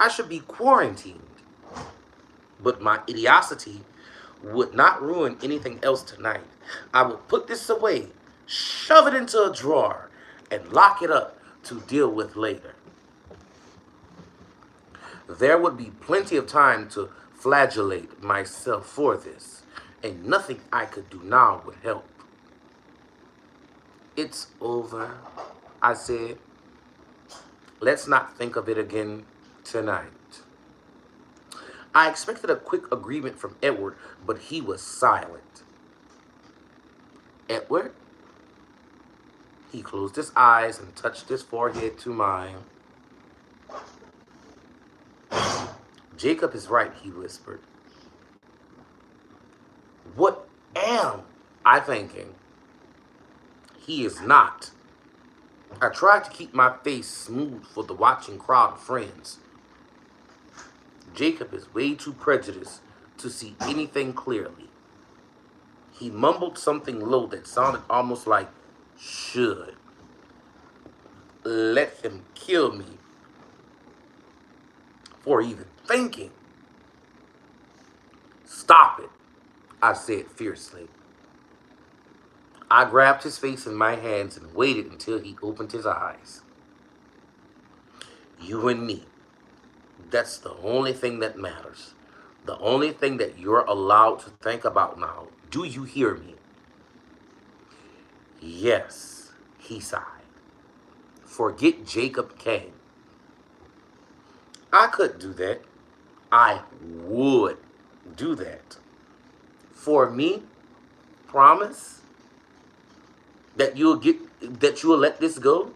I should be quarantined. But my idiocy would not ruin anything else tonight. I would put this away, shove it into a drawer, and lock it up to deal with later. There would be plenty of time to flagellate myself for this, and nothing I could do now would help. It's over, I said. Let's not think of it again tonight. I expected a quick agreement from Edward, but he was silent. Edward? He closed his eyes and touched his forehead to mine. Jacob is right, he whispered. What am I thinking? He is not. I tried to keep my face smooth for the watching crowd of friends. Jacob is way too prejudiced to see anything clearly. He mumbled something low that sounded almost like should. Let him kill me for even thinking. Stop it, I said fiercely. I grabbed his face in my hands and waited until he opened his eyes. You and me. That's the only thing that matters. The only thing that you're allowed to think about now. Do you hear me? Yes, he sighed. Forget Jacob came. I could do that. I would do that. For me, promise that you'll let this go?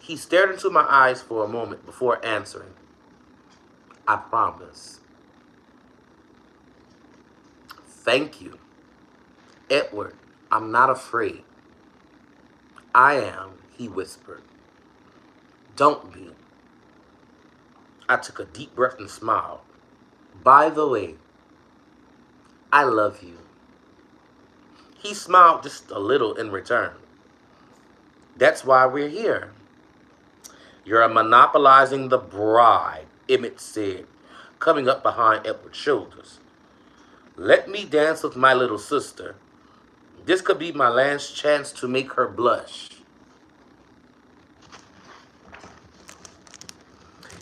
He stared into my eyes for a moment before answering. I promise. Thank you. Edward, I'm not afraid. I am, he whispered. Don't be. I took a deep breath and smiled. By the way, I love you. He smiled just a little in return. That's why we're here. You're monopolizing the bride, Emmett said, coming up behind Edward's shoulders. Let me dance with my little sister. This could be my last chance to make her blush.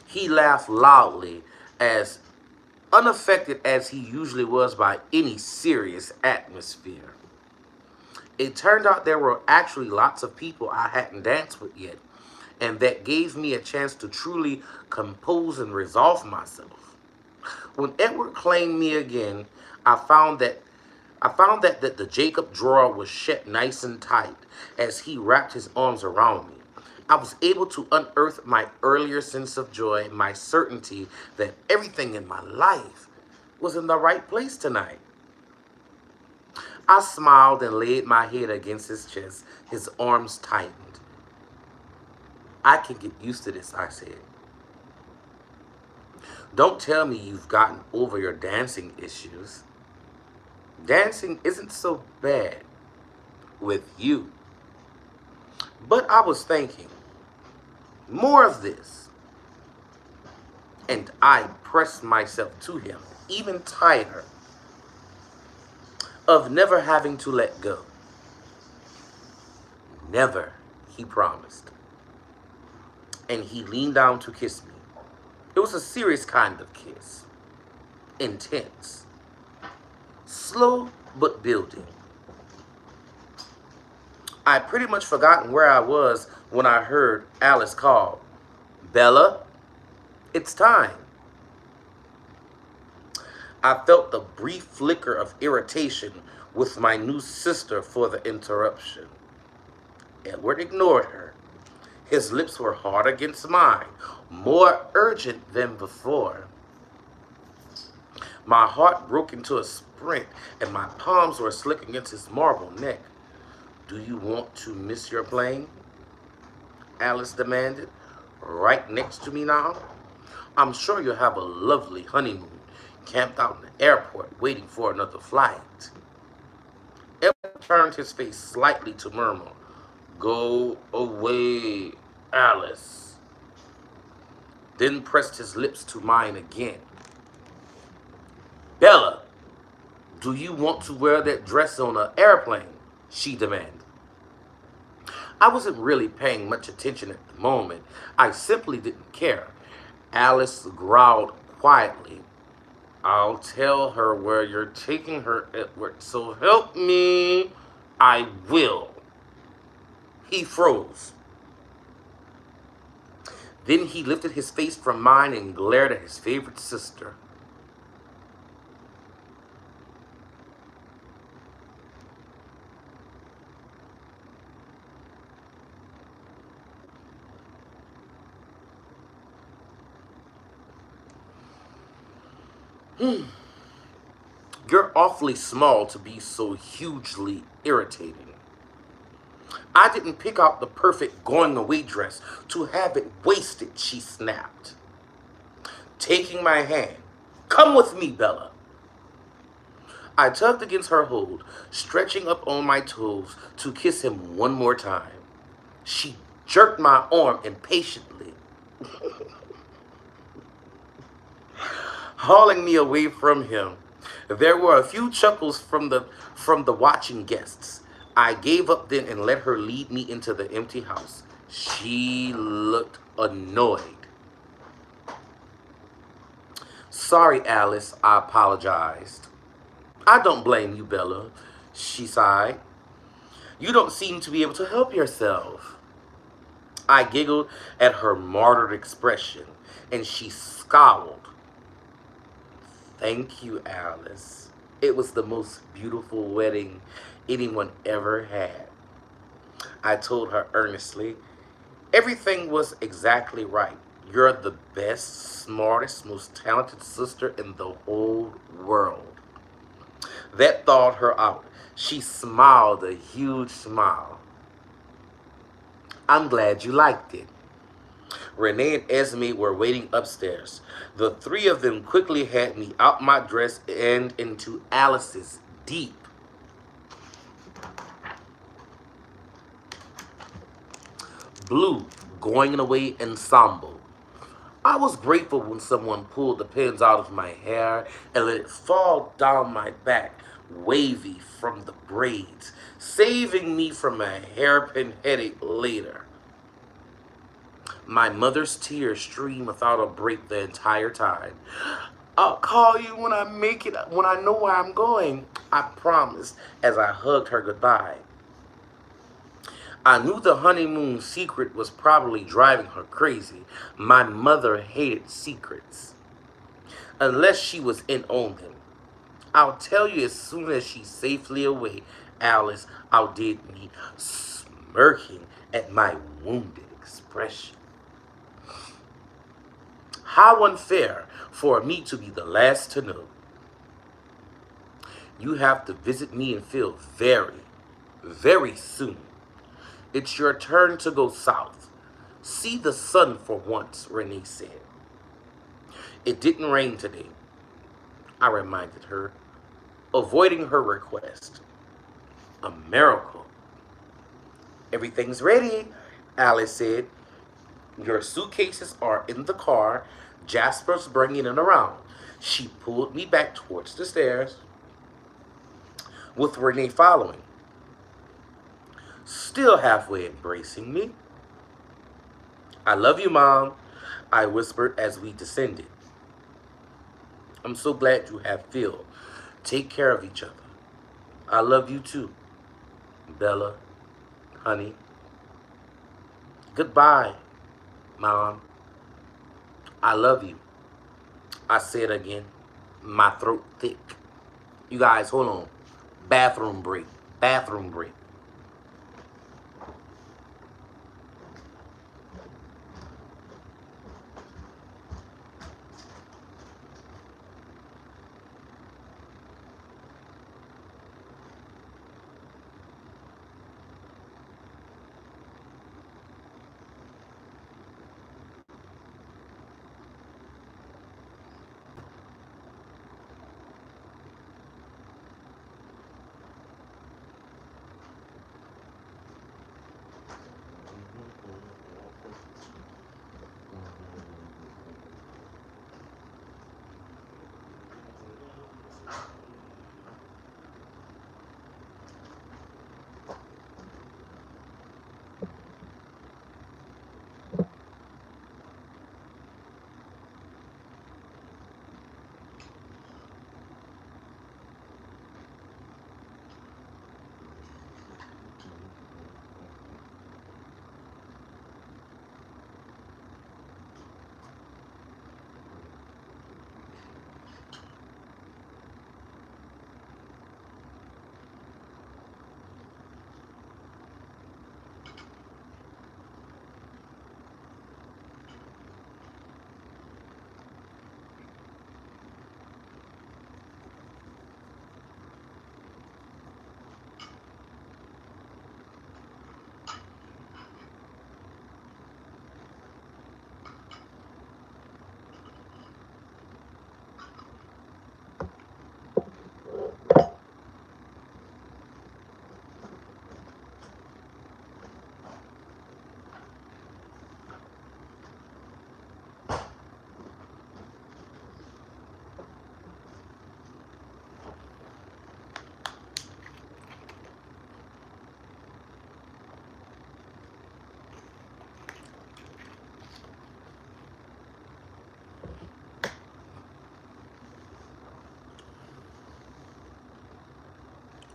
He laughed loudly, as unaffected as he usually was by any serious atmosphere. It turned out there were actually lots of people I hadn't danced with yet, and that gave me a chance to truly compose and resolve myself. When Edward claimed me again, I found that the Jacob drawer was shut nice and tight as he wrapped his arms around me. I was able to unearth my earlier sense of joy, my certainty that everything in my life was in the right place tonight. I smiled and laid my head against his chest. His arms tightened. I can get used to this, I said. Don't tell me you've gotten over your dancing issues. Dancing isn't so bad with you. But I was thinking, more of this. And I pressed myself to him, even tighter, of never having to let go. Never, he promised. And he leaned down to kiss me. It was a serious kind of kiss. Intense. Slow but building. I'd pretty much forgotten where I was when I heard Alice call, Bella, it's time. I felt the brief flicker of irritation with my new sister for the interruption. Edward ignored her. His lips were hard against mine, more urgent than before. My heart broke into a sprint, and my palms were slick against his marble neck. Do you want to miss your plane? Alice demanded. Right next to me now? I'm sure you'll have a lovely honeymoon, camped out in the airport waiting for another flight. Edward turned his face slightly to murmur, Go away, Alice. Then pressed his lips to mine again. Bella, do you want to wear that dress on an airplane? She demanded. I wasn't really paying much attention at the moment. I simply didn't care. Alice growled quietly. I'll tell her where you're taking her, Edward, so help me. I will. He froze. Then he lifted his face from mine and glared at his favorite sister. You're awfully small to be so hugely irritating. I didn't pick out the perfect going-away dress to have it wasted, she snapped. Taking my hand. Come with me, Bella. I tugged against her hold, stretching up on my toes to kiss him one more time. She jerked my arm impatiently, hauling me away from him. There were a few chuckles from the watching guests. I gave up then and let her lead me into the empty house. She looked annoyed. Sorry, Alice, I apologized. I don't blame you, Bella, she sighed. You don't seem to be able to help yourself. I giggled at her martyred expression, and she scowled. Thank you, Alice. It was the most beautiful wedding anyone ever had. I told her earnestly. Everything was exactly right. You're the best, smartest, most talented sister in the whole world. That thawed her out. She smiled a huge smile. I'm glad you liked it. Renee and Esme were waiting upstairs. The three of them quickly had me out my dress and into Alice's deep, blue, going away ensemble. I was grateful when someone pulled the pins out of my hair and let it fall down my back, wavy from the braids, saving me from a hairpin headache later. My mother's tears streamed without a break the entire time. I'll call you when I make it, when I know where I'm going, I promised as I hugged her goodbye. I knew the honeymoon secret was probably driving her crazy. My mother hated secrets, unless she was in on them. I'll tell you as soon as she's safely away, Alice outdid me, smirking at my wounded expression. How unfair for me to be the last to know. You have to visit me in Phil very, very soon. It's your turn to go south. See the sun for once, Renee said. It didn't rain today, I reminded her, avoiding her request. A miracle. Everything's ready, Alice said. Your suitcases are in the car. Jasper's bringing it around. She pulled me back towards the stairs, with Renee following, still halfway embracing me. I love you, Mom, I whispered as we descended. I'm so glad you have Phil. Take care of each other. I love you too, Bella, honey. Goodbye, Mom. I love you. I said again, my throat thick. You guys, hold on. Bathroom break. Bathroom break.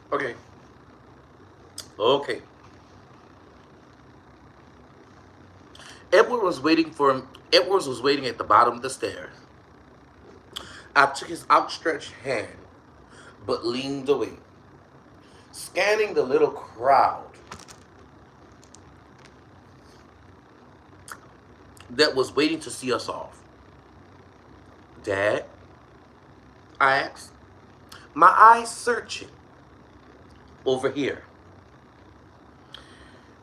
Okay. Okay. Edwards was waiting at the bottom of the stairs. I took his outstretched hand, but leaned away, scanning the little crowd that was waiting to see us off. Dad? I asked. my eyes searching. Over here.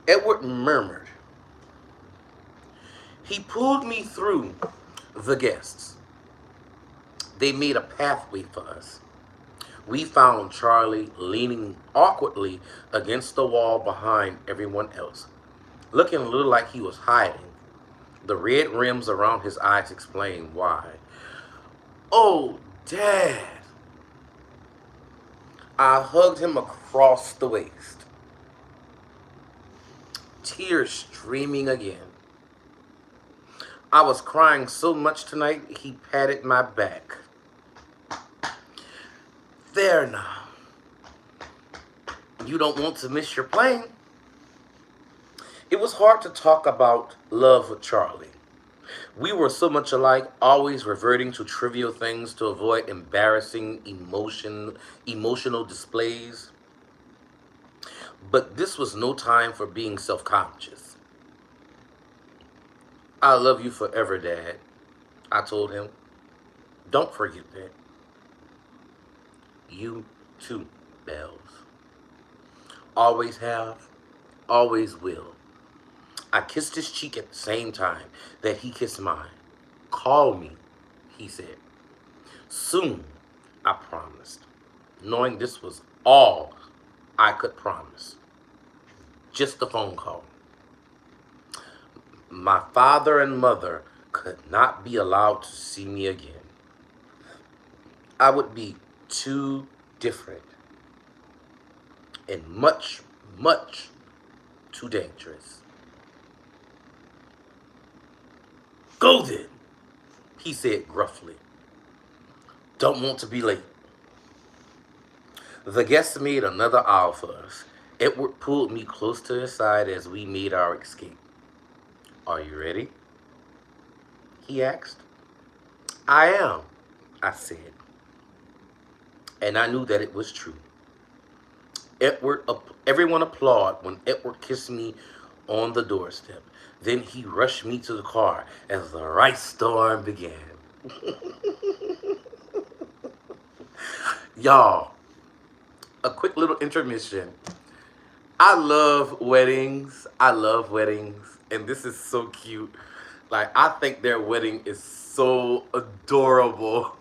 Edward murmured. He pulled me through the guests. They made a pathway for us. We found Charlie leaning awkwardly against the wall behind everyone else, looking a little like he was hiding. The red rims around his eyes explained why. Oh, Dad. I hugged him across the waist, tears streaming again. I was crying so much tonight, he patted my back. There now. You don't want to miss your plane. It was hard to talk about love with Charlie. We were so much alike, always reverting to trivial things to avoid embarrassing emotional displays. But this was no time for being self-conscious. I love you forever, Dad, I told him. Don't forget that. You too, Bells. Always have, always will. I kissed his cheek at the same time that he kissed mine. Call me, he said. Soon, I promised, knowing this was all I could promise. Just a phone call. My father and mother could not be allowed to see me again. I would be too different and much, much too dangerous. Go then, he said gruffly. Don't want to be late. The guests made another aisle for us. Edward pulled me close to his side as we made our escape. Are you ready? He asked. I am, I said. And I knew that it was true. Everyone applauded when Edward kissed me on the doorstep. Then he rushed me to the car as the rice storm began. Y'all, a quick little intermission. I love weddings. I love weddings. And this is so cute. Like, I think their wedding is so adorable.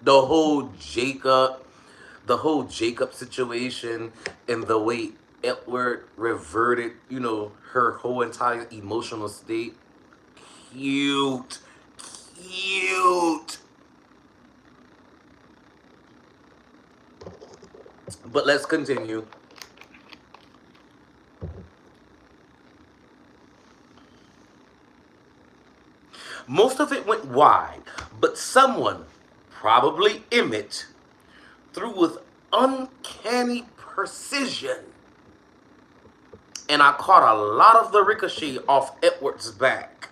the whole Jacob, the whole Jacob situation and the way Edward reverted, her whole entire emotional state. Cute. Cute. But let's continue. Most of it went wide, but someone, probably Emmett, threw with uncanny precision. And I caught a lot of the ricochet off Edward's back.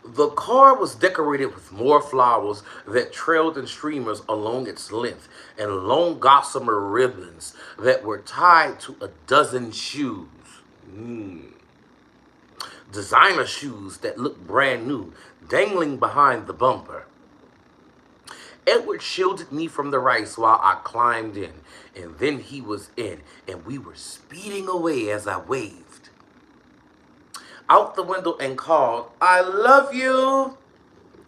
The car was decorated with more flowers that trailed in streamers along its length and long gossamer ribbons that were tied to a dozen shoes. Designer shoes that looked brand new, dangling behind the bumper. Edward shielded me from the rice while I climbed in, and then he was in, and we were speeding away as I waved out the window and called, I love you,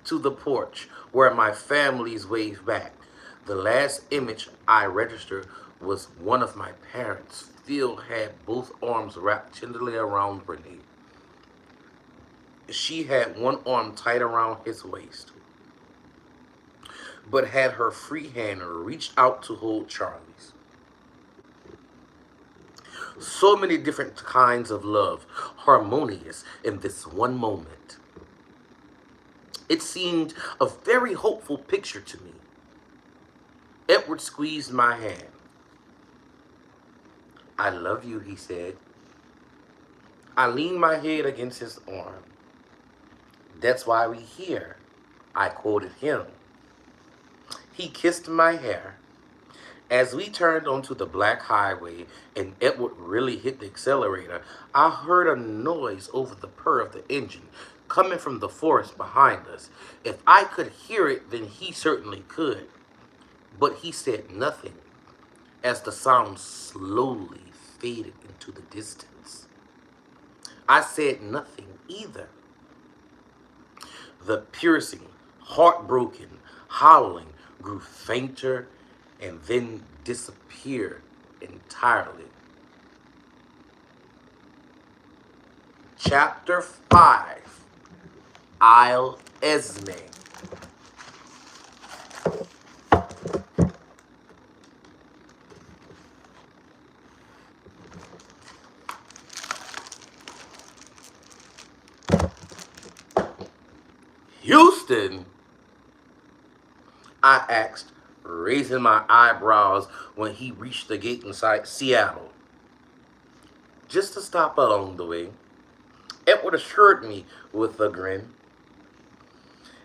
to the porch where my families waved back. The last image I registered was one of my parents. Phil had both arms wrapped tenderly around Renee. She had one arm tight around his waist, but had her free hand reached out to hold Charlie's. So many different kinds of love, harmonious in this one moment. It seemed a very hopeful picture to me. Edward squeezed my hand. I love you, he said. I leaned my head against his arm. That's why we're here, I quoted him. He kissed my hair, As we turned onto the black highway and Edward really hit the accelerator, I heard a noise over the purr of the engine coming from the forest behind us. If I could hear it, then he certainly could. But he said nothing as the sound slowly faded into the distance. I said nothing either. The piercing, heartbroken howling grew fainter and then disappeared entirely. Chapter 5, Isle Esme. Houston? I asked, raising my eyebrows when he reached the gate inside Seattle. Just a stop along the way, Edward assured me with a grin.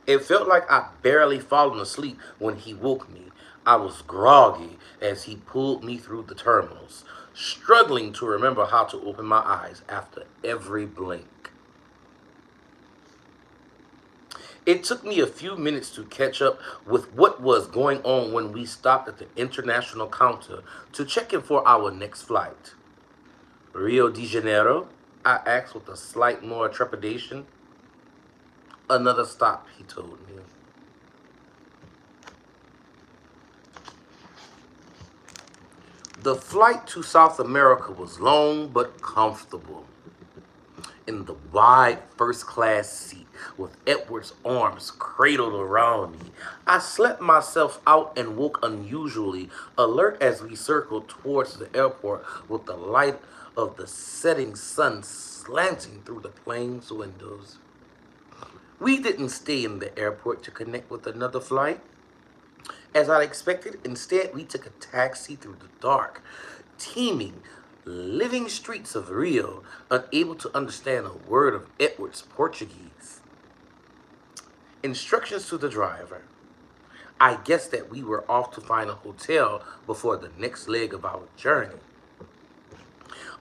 It felt like I'd barely fallen asleep when he woke me. I was groggy as he pulled me through the terminals, struggling to remember how to open my eyes after every blink. It took me a few minutes to catch up with what was going on when we stopped at the international counter to check in for our next flight. Rio de Janeiro? I asked with a slight more trepidation. Another stop, he told me. The flight to South America was long but comfortable. In the wide first-class seat with Edward's arms cradled around me, I slept myself out and woke unusually alert as we circled towards the airport with the light of the setting sun slanting through the plane's windows. We didn't stay in the airport to connect with another flight. As I expected, instead we took a taxi through the dark, teeming, living streets of Rio, unable to understand a word of Edward's Portuguese. Instructions to the driver. I guessed that we were off to find a hotel before the next leg of our journey.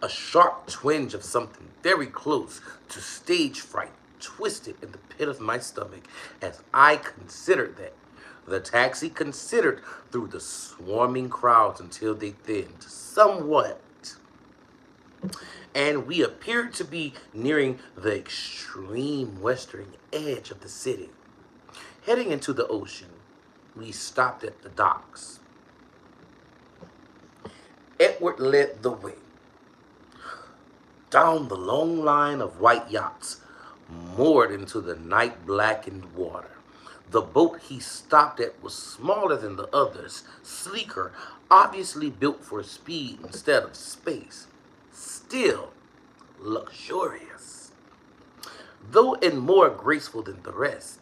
A sharp twinge of something very close to stage fright twisted in the pit of my stomach as I considered that. The taxi considered through the swarming crowds until they thinned somewhat, and we appeared to be nearing the extreme western edge of the city. Heading into the ocean, we stopped at the docks. Edward led the way. Down the long line of white yachts moored into the night-blackened water. The boat he stopped at was smaller than the others, sleeker, obviously built for speed instead of space. Still luxurious, though and more graceful than the rest.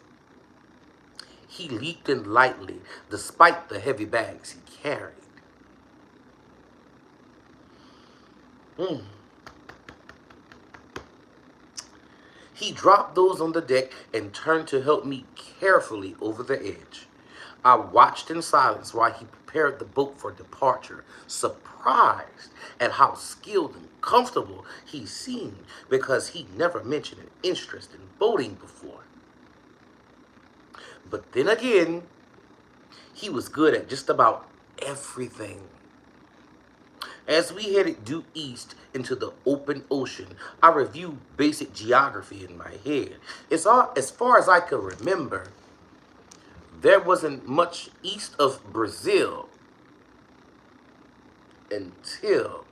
He leaped in lightly, despite the heavy bags he carried. He dropped those on the deck and turned to help me carefully over the edge. I watched in silence while he prepared the boat for departure, surprised at how skilled and comfortable he seemed because he never mentioned an interest in boating before. But then again, he was good at just about everything. As we headed due east into the open ocean, I reviewed basic geography in my head. As far as I could remember, there wasn't much east of Brazil until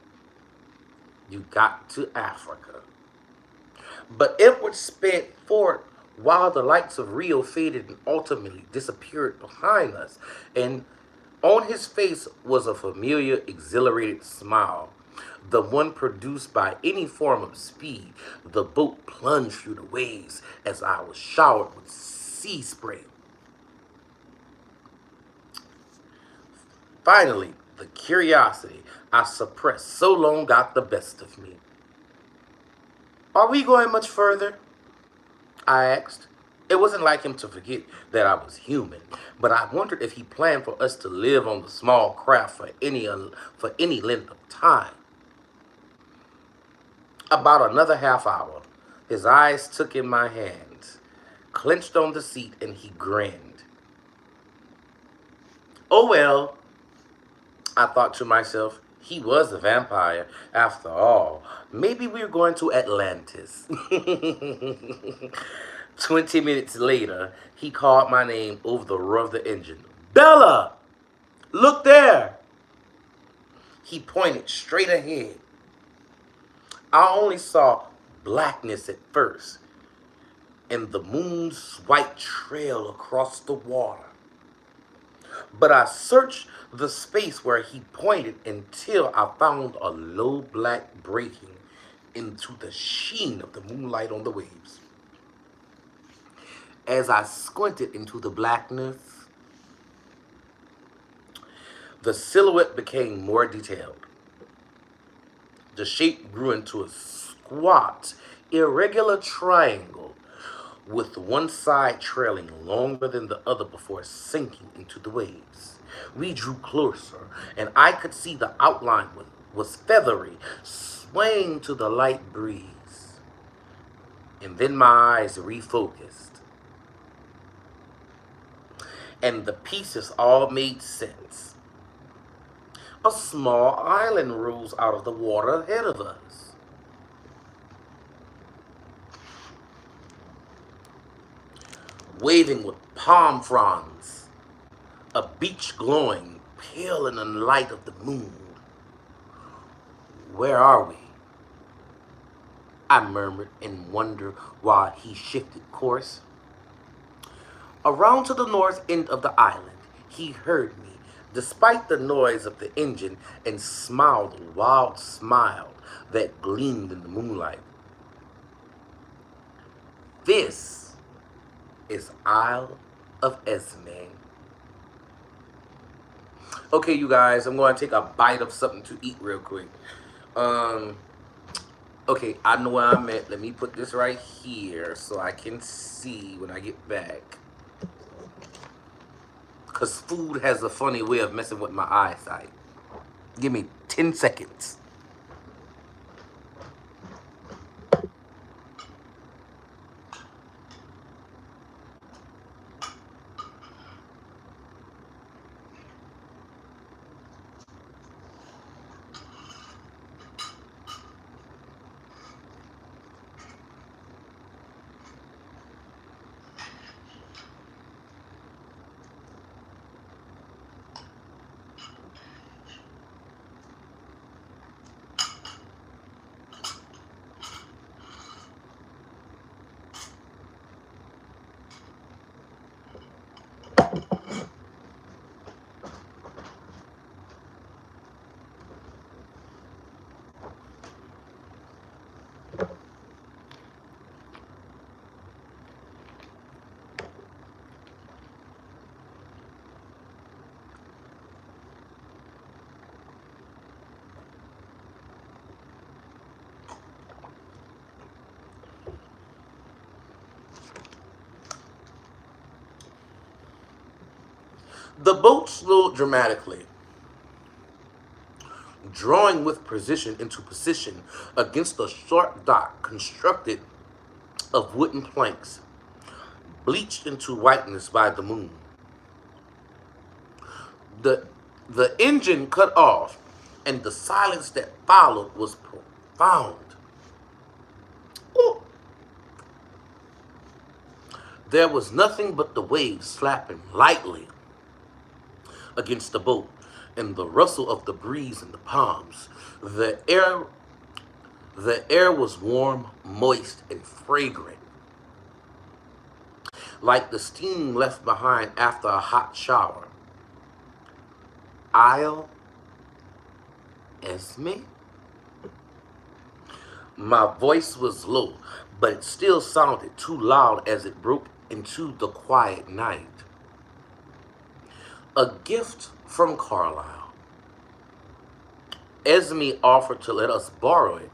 you got to Africa. But Edward sped forward while the lights of Rio faded and ultimately disappeared behind us, and on his face was a familiar, exhilarated smile, the one produced by any form of speed. The boat plunged through the waves as I was showered with sea spray. Finally, the curiosity I suppressed so long got the best of me. "Are we going much further?" I asked. It wasn't like him to forget that I was human, but I wondered if he planned for us to live on the small craft for any length of time. About another half hour, his eyes took in my hands, clenched on the seat, and he grinned. Oh well, I thought to myself, he was a vampire after all. Maybe we're going to Atlantis. 20 minutes later, he called my name over the roar of the engine. Bella! Look there! He pointed straight ahead. I only saw blackness at first, and the moon's white trail across the water. But I searched the space where he pointed until I found a low black breaking into the sheen of the moonlight on the waves. As I squinted into the blackness, the silhouette became more detailed. The shape grew into a squat, irregular triangle with one side trailing longer than the other before sinking into the waves. We drew closer, and I could see the outline was feathery, swaying to the light breeze. And then my eyes refocused, and the pieces all made sense. A small island rose out of the water ahead of us. Waving with palm fronds, a beach glowing pale in the light of the moon. Where are we? I murmured in wonder while he shifted course. Around to the north end of the island, he heard me, despite the noise of the engine, and smiled a wild smile that gleamed in the moonlight. This is Isle of Esme. Okay, you guys, I'm going to take a bite of something to eat real quick. Okay, I know where I'm at. Let me put this right here so I can see when I get back. Because food has a funny way of messing with my eyesight. Give me 10 seconds. The boat slowed dramatically, drawing with precision into position against a short dock constructed of wooden planks, bleached into whiteness by the moon. The, the engine cut off, and the silence that followed was profound. Ooh. There was nothing but the waves slapping lightly against the boat and the rustle of the breeze in the palms. The air was warm, moist, and fragrant, like the steam left behind after a hot shower. Isle Esme? My voice was low, but it still sounded too loud as it broke into the quiet night. A gift from Carlisle. Esme offered to let us borrow it.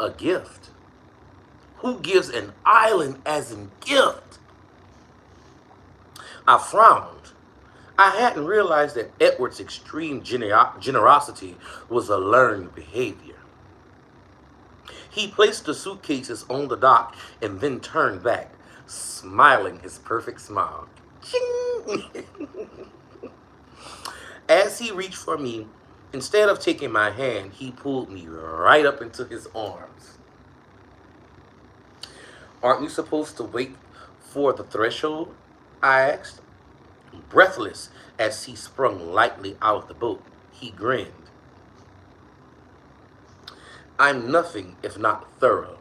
A gift. Who gives an island as a gift? I frowned. I hadn't realized that Edward's extreme generosity was a learned behavior. He placed the suitcases on the dock and then turned back, smiling his perfect smile. Ching! As he reached for me, instead of taking my hand, he pulled me right up into his arms. Aren't you supposed to wait for the threshold? I asked. Breathless as he sprung lightly out of the boat, he grinned. I'm nothing if not thorough.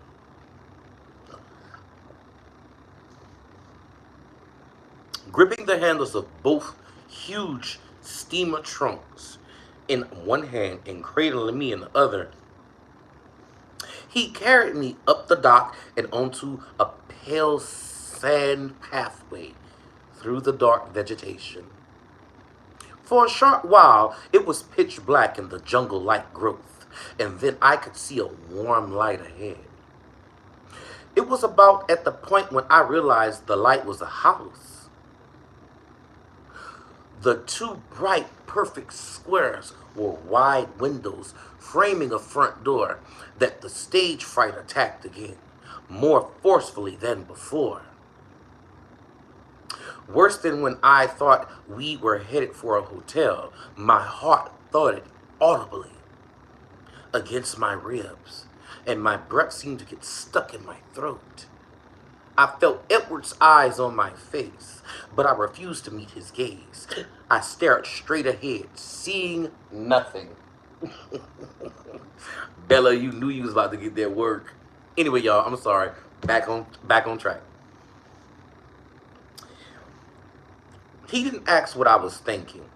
Gripping the handles of both huge steamer trunks in one hand and cradling me in the other, he carried me up the dock and onto a pale sand pathway through the dark vegetation. For a short while, it was pitch black in the jungle-like growth, and then I could see a warm light ahead. It was about at the point when I realized the light was a house. The two bright, perfect squares were wide windows framing a front door that the stage fright attacked again, more forcefully than before. Worse than when I thought we were headed for a hotel, my heart thudded audibly against my ribs, and my breath seemed to get stuck in my throat. I felt Edward's eyes on my face, but I refused to meet his gaze. I stared straight ahead, seeing nothing. Bella, you knew you was about to get that work. Anyway, y'all, I'm sorry. Back on track. He didn't ask what I was thinking,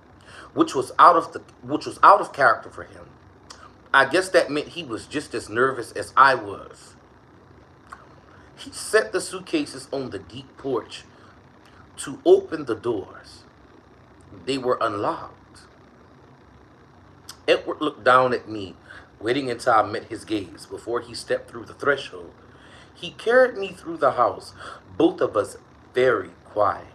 which was out of character for him. I guess that meant he was just as nervous as I was. He set the suitcases on the deep porch to open the doors. They were unlocked. Edward looked down at me, waiting until I met his gaze before he stepped through the threshold. He carried me through the house, both of us very quiet.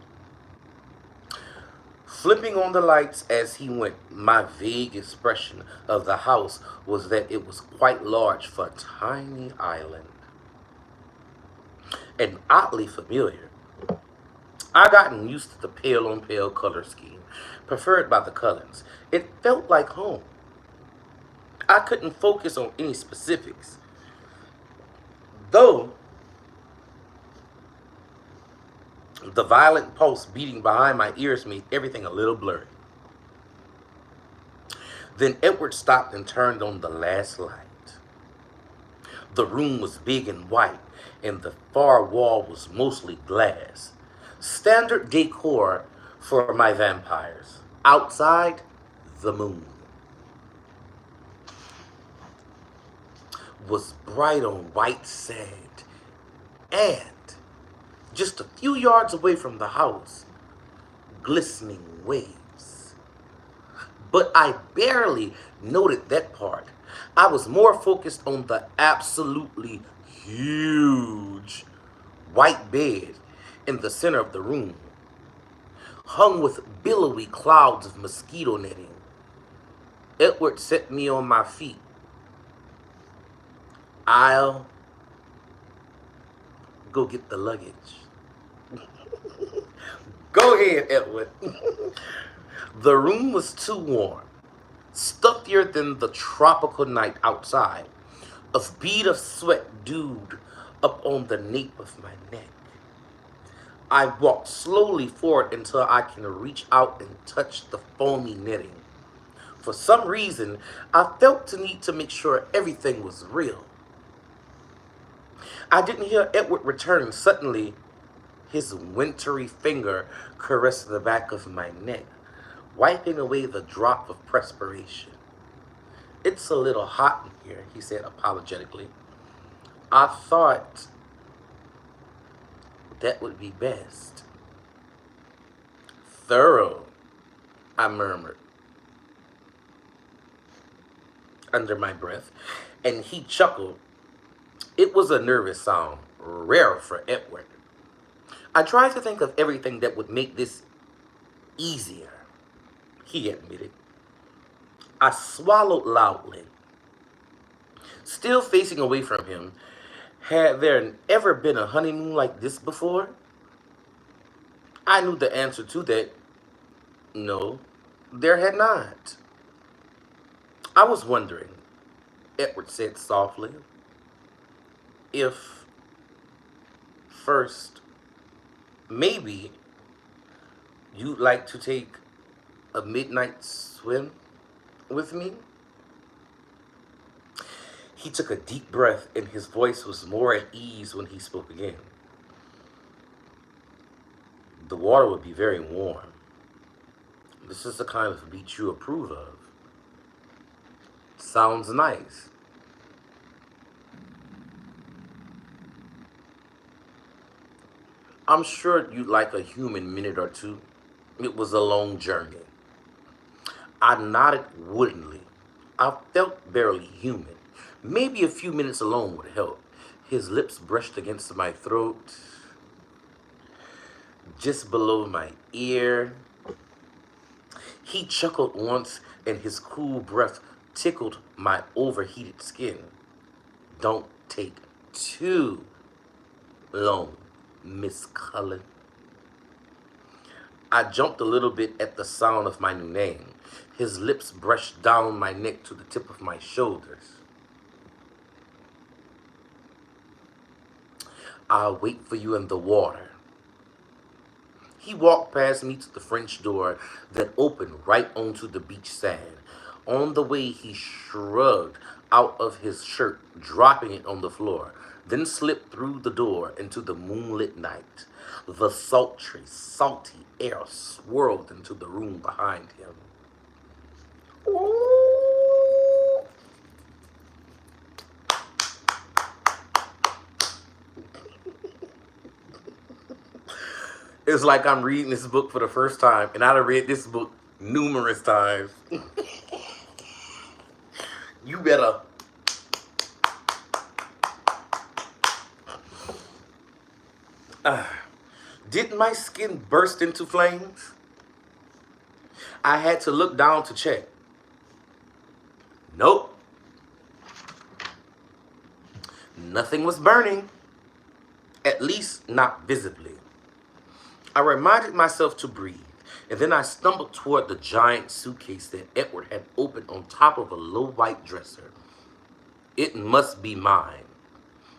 Flipping on the lights as he went, my vague expression of the house was that it was quite large for a tiny island, and oddly familiar. I gotten used to the pale-on-pale color scheme, preferred by the Cullens. It felt like home. I couldn't focus on any specifics, though the violent pulse beating behind my ears made everything a little blurry. Then Edward stopped and turned on the last light. The room was big and white, and the far wall was mostly glass. Standard decor for my vampires. Outside, the moon was bright on white sand, and just a few yards away from the house, glistening waves. But I barely noted that part. I was more focused on the absolutely huge white bed in the center of the room, hung with billowy clouds of mosquito netting. Edward set me on my feet. I'll go get the luggage. Go ahead, Edward. The room was too warm, stuffier than the tropical night outside. A bead of sweat dewed up on the nape of my neck. I walked slowly forward until I can reach out and touch the foamy netting. For some reason, I felt the need to make sure everything was real. I didn't hear Edward return. Suddenly, his wintry finger caressed the back of my neck, wiping away the drop of perspiration. It's a little hot in here, he said apologetically. I thought that would be best. Thorough, I murmured under my breath, and he chuckled. It was a nervous sound, rare for Edward. I tried to think of everything that would make this easier, he admitted. I swallowed loudly, still facing away from him. Had there ever been a honeymoon like this before? I knew the answer to that. No, there had not. I was wondering, Edward said softly, if first, maybe you'd like to take a midnight swim with me? He took a deep breath, and his voice was more at ease when he spoke again. The water would be very warm. This is the kind of beach you approve of. Sounds nice. I'm sure you'd like a human minute or two. It was a long journey. I nodded woodenly. I felt barely human. Maybe a few minutes alone would help. His lips brushed against my throat, just below my ear. He chuckled once, and his cool breath tickled my overheated skin. Don't take too long, Miss Cullen. I jumped a little bit at the sound of my new name. His lips brushed down my neck to the tip of my shoulders. I'll wait for you in the water. He walked past me to the French door that opened right onto the beach sand. On the way, he shrugged out of his shirt, dropping it on the floor, then slipped through the door into the moonlit night. The sultry, salty air swirled into the room behind him. It's like I'm reading this book for the first time, and I've read this book numerous times. You better. Didn't my skin burst into flames? I had to look down to check. Nope. Nothing was burning. At least not visibly. I reminded myself to breathe, and then I stumbled toward the giant suitcase that Edward had opened on top of a low white dresser. It must be mine,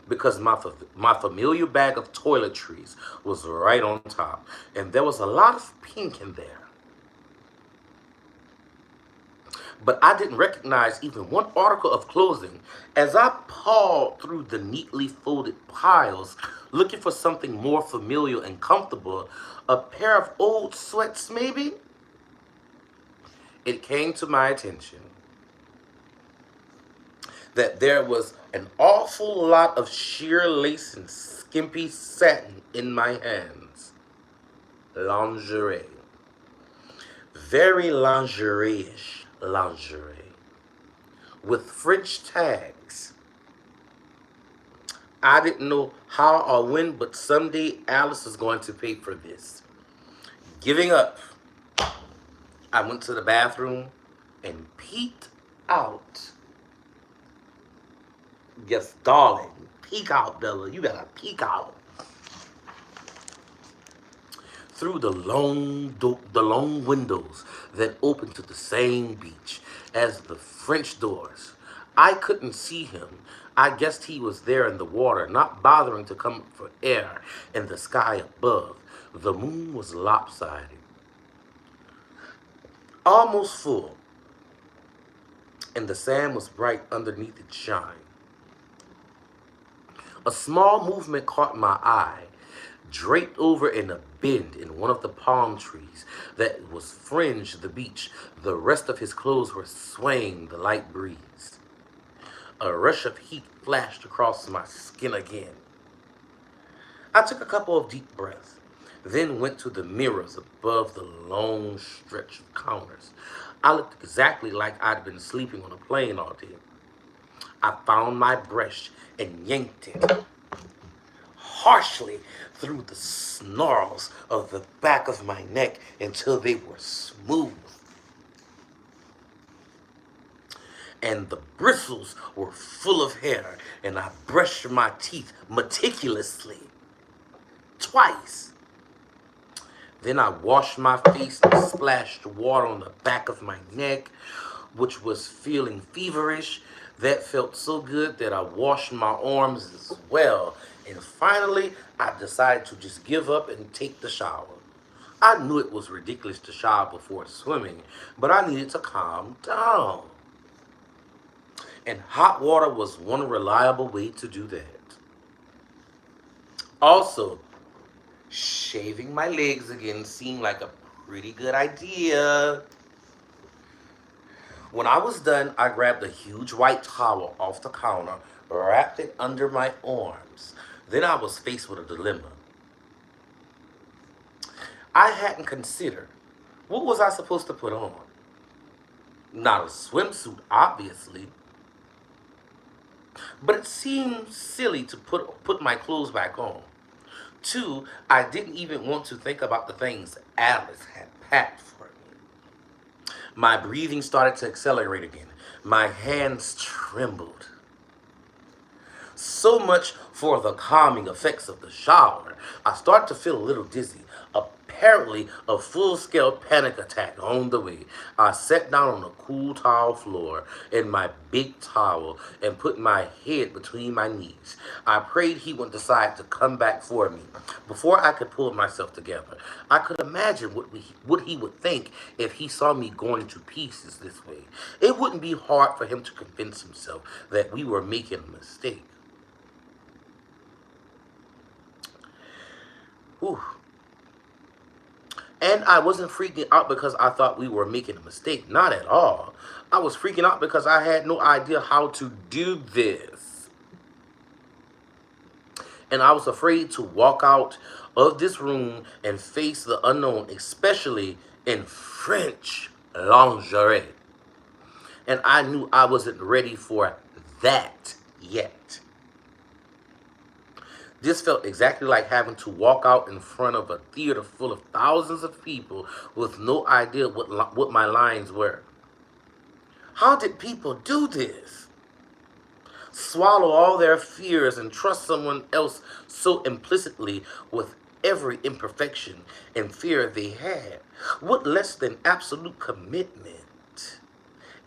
because my familiar bag of toiletries was right on top, and there was a lot of pink in there. But I didn't recognize even one article of clothing. As I pawed through the neatly folded piles, looking for something more familiar and comfortable, a pair of old sweats maybe, it came to my attention that there was an awful lot of sheer lace and skimpy satin in my hands. Lingerie. Very lingerie-ish lingerie. With French tags. I didn't know how or when, but someday Alice is going to pay for this. Giving up, I went to the bathroom and peeked out. Yes, darling, peek out, Bella. You gotta peek out. Through the long windows that opened to the same beach as the French doors. I couldn't see him. I guessed he was there in the water, not bothering to come up for air in the sky above. The moon was lopsided, almost full, and the sand was bright underneath its shine. A small movement caught my eye, draped over in a bend in one of the palm trees that was fringed the beach. The rest of his clothes were swaying the light breeze. A rush of heat flashed across my skin again. I took a couple of deep breaths, then went to the mirrors above the long stretch of counters. I looked exactly like I'd been sleeping on a plane all day. I found my brush and yanked it harshly through the snarls of the back of my neck until they were smooth, and the bristles were full of hair, and I brushed my teeth meticulously twice. Then I washed my face and splashed water on the back of my neck, which was feeling feverish. That felt so good that I washed my arms as well. And finally, I decided to just give up and take the shower. I knew it was ridiculous to shower before swimming, but I needed to calm down. And hot water was one reliable way to do that. Also, shaving my legs again seemed like a pretty good idea. When I was done, I grabbed a huge white towel off the counter, wrapped it under my arms. Then I was faced with a dilemma. I hadn't considered, what was I supposed to put on? Not a swimsuit, obviously. But it seemed silly to put my clothes back on. Two, I didn't even want to think about the things Alice had packed for me. My breathing started to accelerate again. My hands trembled. So much for the calming effects of the shower. I started to feel a little dizzy. Apparently, a full-scale panic attack on the way. I sat down on the cool tile floor in my big towel and put my head between my knees. I prayed he would decide to come back for me before I could pull myself together. I could imagine what he would think if he saw me going to pieces this way. It wouldn't be hard for him to convince himself that we were making a mistake. Whew. And I wasn't freaking out because I thought we were making a mistake. Not at all. I was freaking out because I had no idea how to do this. And I was afraid to walk out of this room and face the unknown, especially in French lingerie. And I knew I wasn't ready for that yet. This felt exactly like having to walk out in front of a theater full of thousands of people with no idea what my lines were. How did people do this? Swallow all their fears and trust someone else so implicitly with every imperfection and fear they had. What less than absolute commitment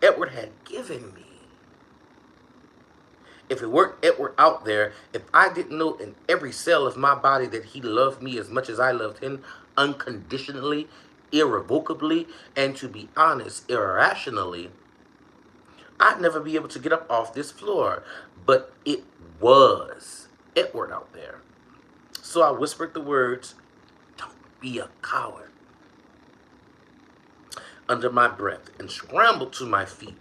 Edward had given me? If it weren't Edward out there, if I didn't know in every cell of my body that he loved me as much as I loved him, unconditionally, irrevocably, and to be honest, irrationally, I'd never be able to get up off this floor. But it was Edward out there. So I whispered the words, "Don't be a coward," under my breath and scrambled to my feet.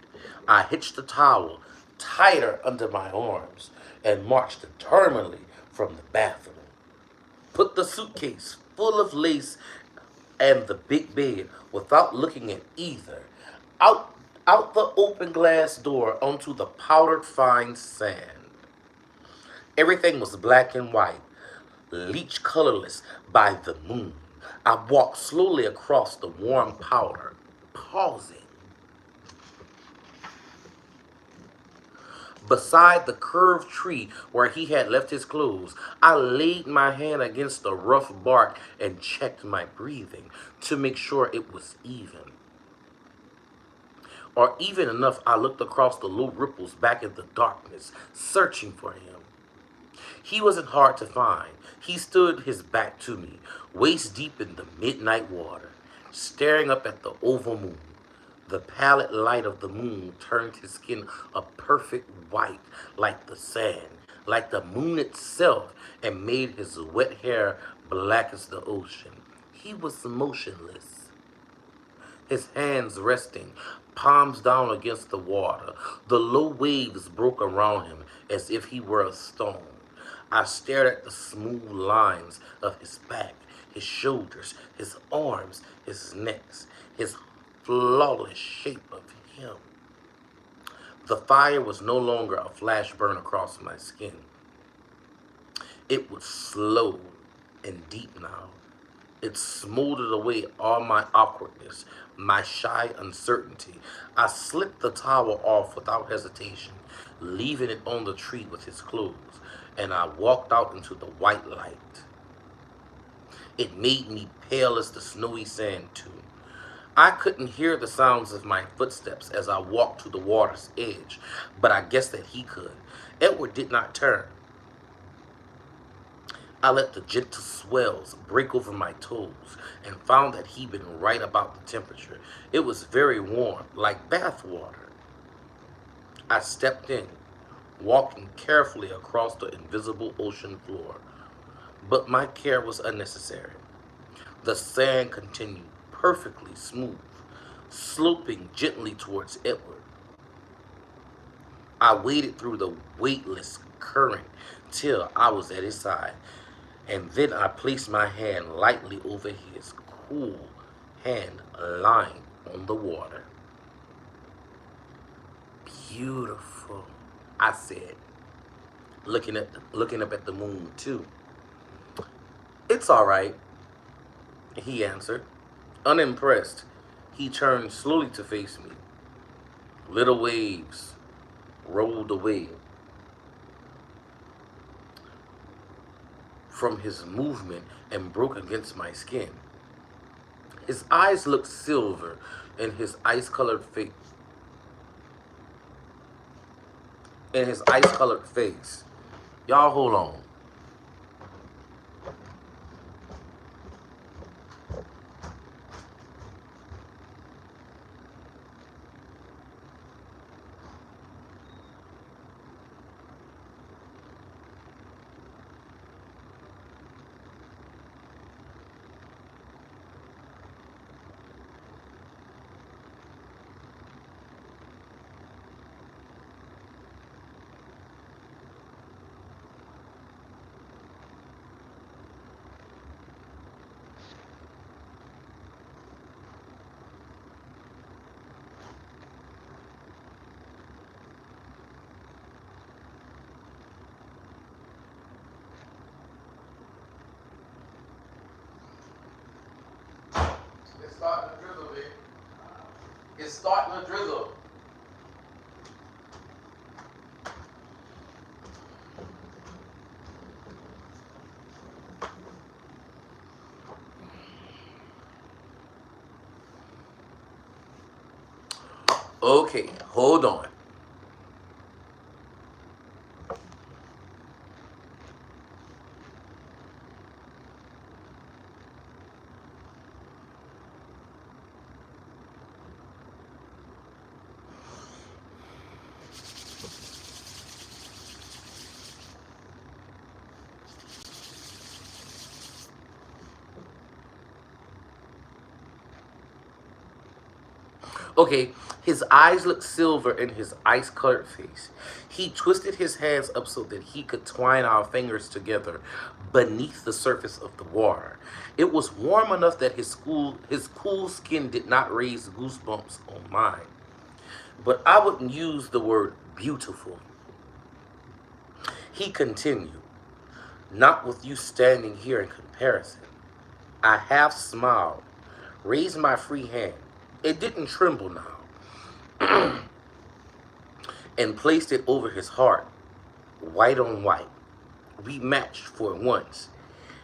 I hitched the towel tighter under my arms and marched determinedly from the bathroom. Put the suitcase full of lace and the big bed without looking at either. Out, out the open glass door onto the powdered fine sand. Everything was black and white, leech colorless by the moon. I walked slowly across the warm powder, pausing. Beside the curved tree where he had left his clothes, I laid my hand against the rough bark and checked my breathing to make sure it was even. Or even enough, I looked across the low ripples back in the darkness, searching for him. He wasn't hard to find. He stood his back to me, waist deep in the midnight water, staring up at the oval moon. The pallid light of the moon turned his skin a perfect white, like the sand, like the moon itself, and made his wet hair black as the ocean. He was motionless, his hands resting, palms down against the water. The low waves broke around him as if he were a stone. I stared at the smooth lines of his back, his shoulders, his arms, his neck, his flawless shape of him. The fire was no longer a flash burn across my skin. It was slow and deep now. It smoothed away all my awkwardness, my shy uncertainty. I slipped the towel off without hesitation, leaving it on the tree with his clothes, and I walked out into the white light. It made me pale as the snowy sand, too. I couldn't hear the sounds of my footsteps as I walked to the water's edge, but I guessed that he could. Edward did not turn. I let the gentle swells break over my toes and found that he'd been right about the temperature. It was very warm, like bath water. I stepped in, walking carefully across the invisible ocean floor. But my care was unnecessary. The sand continued perfectly smooth, sloping gently towards Edward. I waded through the weightless current till I was at his side, and then I placed my hand lightly over his cool hand lying on the water. Beautiful, I said, looking up at the moon too. It's all right, he answered. Unimpressed, he turned slowly to face me. Little waves rolled away from his movement and broke against my skin. His eyes looked silver in his ice-colored face. Y'all hold on. It's starting to drizzle, baby. It's starting to drizzle. Okay, hold on. Okay, his eyes looked silver in his ice-colored face. He twisted his hands up so that he could twine our fingers together beneath the surface of the water. It was warm enough that his cool skin did not raise goosebumps on mine. But I wouldn't use the word beautiful. He continued, not with you standing here in comparison. I half smiled, raised my free hand. It didn't tremble now, and placed it over his heart, white on white. We matched for once.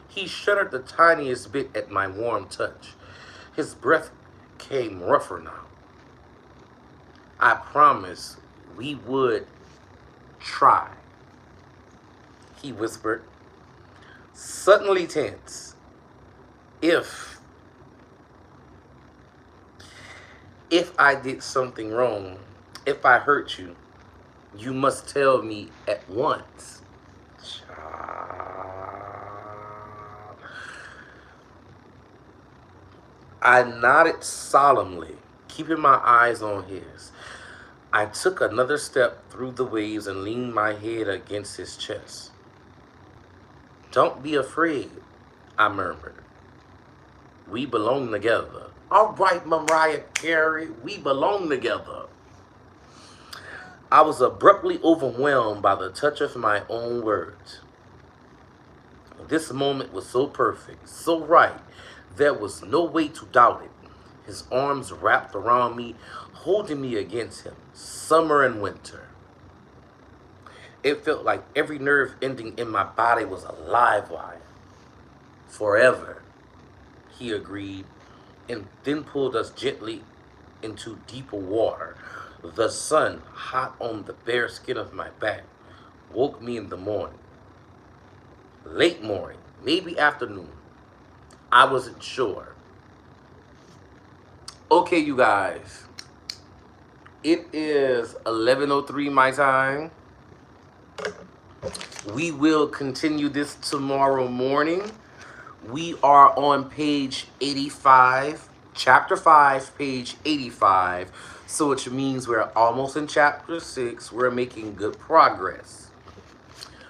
He shuddered the tiniest bit at my warm touch. His breath came rougher now. I promised we would try, he whispered, suddenly tense. If I did something wrong, if I hurt you, you must tell me at once. I nodded solemnly, keeping my eyes on his. I took another step through the waves and leaned my head against his chest. Don't be afraid, I murmured. We belong together. All right, Mariah Carey, we belong together. I was abruptly overwhelmed by the touch of my own words. This moment was so perfect, so right, there was no way to doubt it. His arms wrapped around me, holding me against him, summer and winter. It felt like every nerve ending in my body was a live wire. Forever, he agreed, and then pulled us gently into deeper water. The sun, hot on the bare skin of my back, woke me in the morning. Late morning, maybe afternoon. I wasn't sure. Okay, you guys. It is 11:03 my time. We will continue this tomorrow morning. We are on page 85, chapter 5, page 85. So which means we're almost in chapter 6. We're making good progress.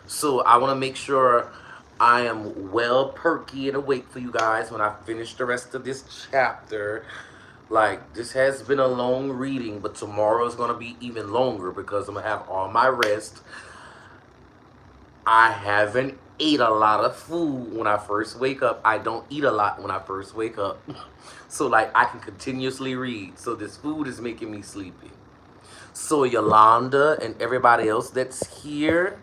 So I want to make sure I am well perky and awake for you guys when I finish the rest of this chapter. Like, this has been a long reading, but tomorrow is going to be even longer because I'm going to have all my rest. I haven't ate a lot of food when I first wake up. I don't eat a lot when I first wake up. So, like, I can continuously read. So this food is making me sleepy. So Yolanda and everybody else that's here,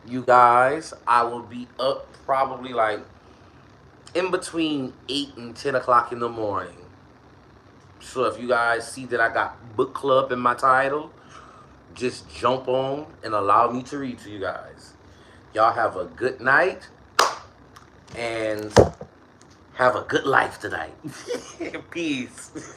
you guys, I will be up probably like in between 8 and 10 o'clock in the morning. So if you guys see that I got book club in my title, just jump on and allow me to read to you guys. Y'all have a good night and have a good life tonight. Peace.